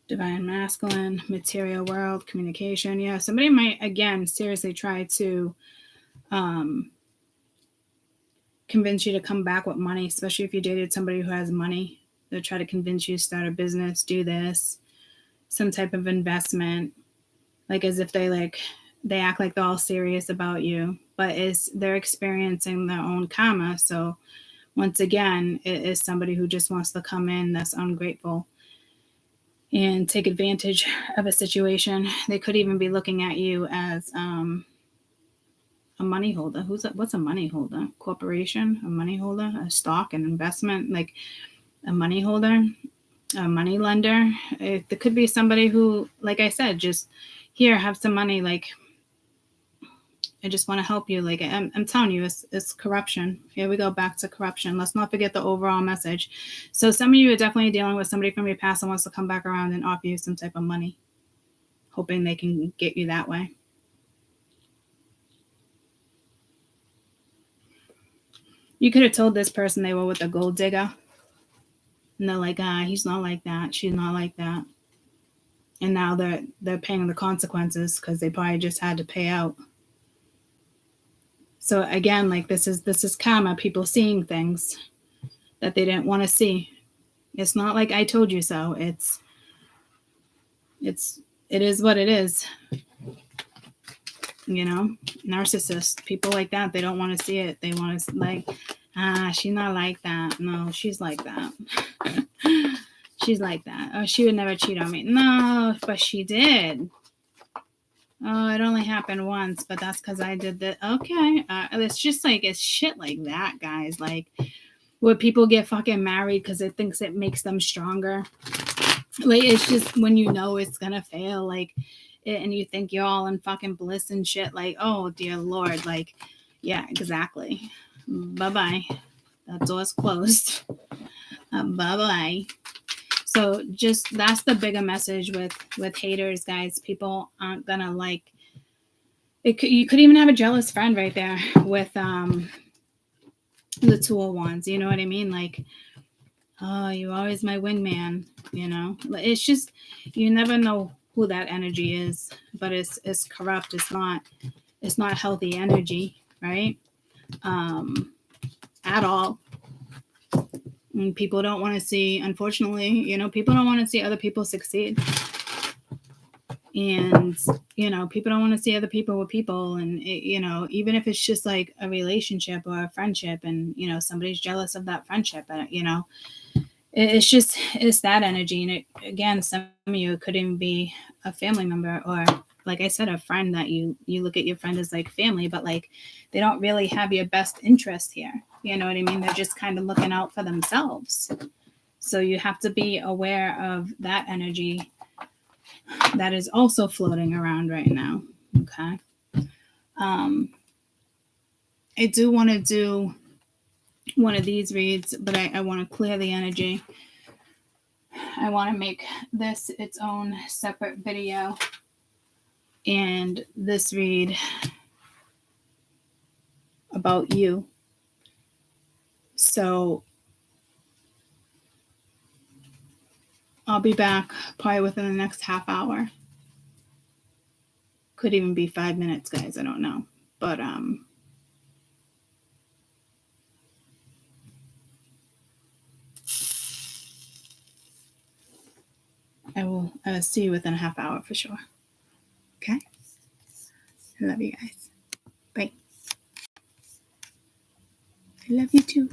Divine masculine, material world, communication. Yeah, somebody might, again, seriously try to convince you to come back with money, especially if you dated somebody who has money. They'll try to convince you to start a business, do this, some type of investment, like as if they act like they're all serious about you, but they're experiencing their own karma. So once again, it is somebody who just wants to come in that's ungrateful and take advantage of a situation. They could even be looking at you as a money holder. What's a money holder? Corporation, a money holder, a stock, an investment, like a money holder, a money lender. There could be somebody who, like I said, just here, have some money, like I just want to help you. Like I'm telling you, it's corruption. Here we go, back to corruption. Let's not forget the overall message. So some of you are definitely dealing with somebody from your past that wants to come back around and offer you some type of money, hoping they can get you that way. You could have told this person they were with a gold digger. And they're like, he's not like that. She's not like that. And now they're paying the consequences because they probably just had to pay out. So again, like this is karma, people seeing things that they didn't want to see. It's not like I told you so. It is what it is. You know, narcissists, people like that, they don't want to see it. They want to like, she's not like that. No, she's like that. She's like that. Oh, she would never cheat on me. No, but she did. Oh, it only happened once, but that's because I did that. Okay. It's just like, it's shit like that, guys. Like, would people get fucking married because it thinks it makes them stronger? Like, it's just when you know it's going to fail, like, and you think you're all in fucking bliss and shit. Like, oh, dear Lord. Like, yeah, exactly. Bye-bye. That door's closed. Bye-bye. So just that's the bigger message with haters, guys. People aren't gonna like it. You could even have a jealous friend right there with the Two of Wands. You know what I mean? Like, oh, you're always my wingman. You know, it's just you never know who that energy is, but it's corrupt. It's not healthy energy, right? At all. And people don't want to see, unfortunately, you know, people don't want to see other people succeed. And, you know, people don't want to see other people with people. And, you know, even if it's just like a relationship or a friendship and, you know, somebody's jealous of that friendship, you know, it's that energy. And it, again, some of you could even be a family member or, like I said, a friend that you look at your friend as like family, but like they don't really have your best interest here. You know what I mean? They're just kind of looking out for themselves. So you have to be aware of that energy that is also floating around right now. Okay. I do want to do one of these reads, but I want to clear the energy. I want to make this its own separate video. And this read about you. So I'll be back probably within the next half hour. Could even be 5 minutes, guys. I don't know. But I will see you within a half hour for sure. Okay? I love you guys. Bye. I love you too.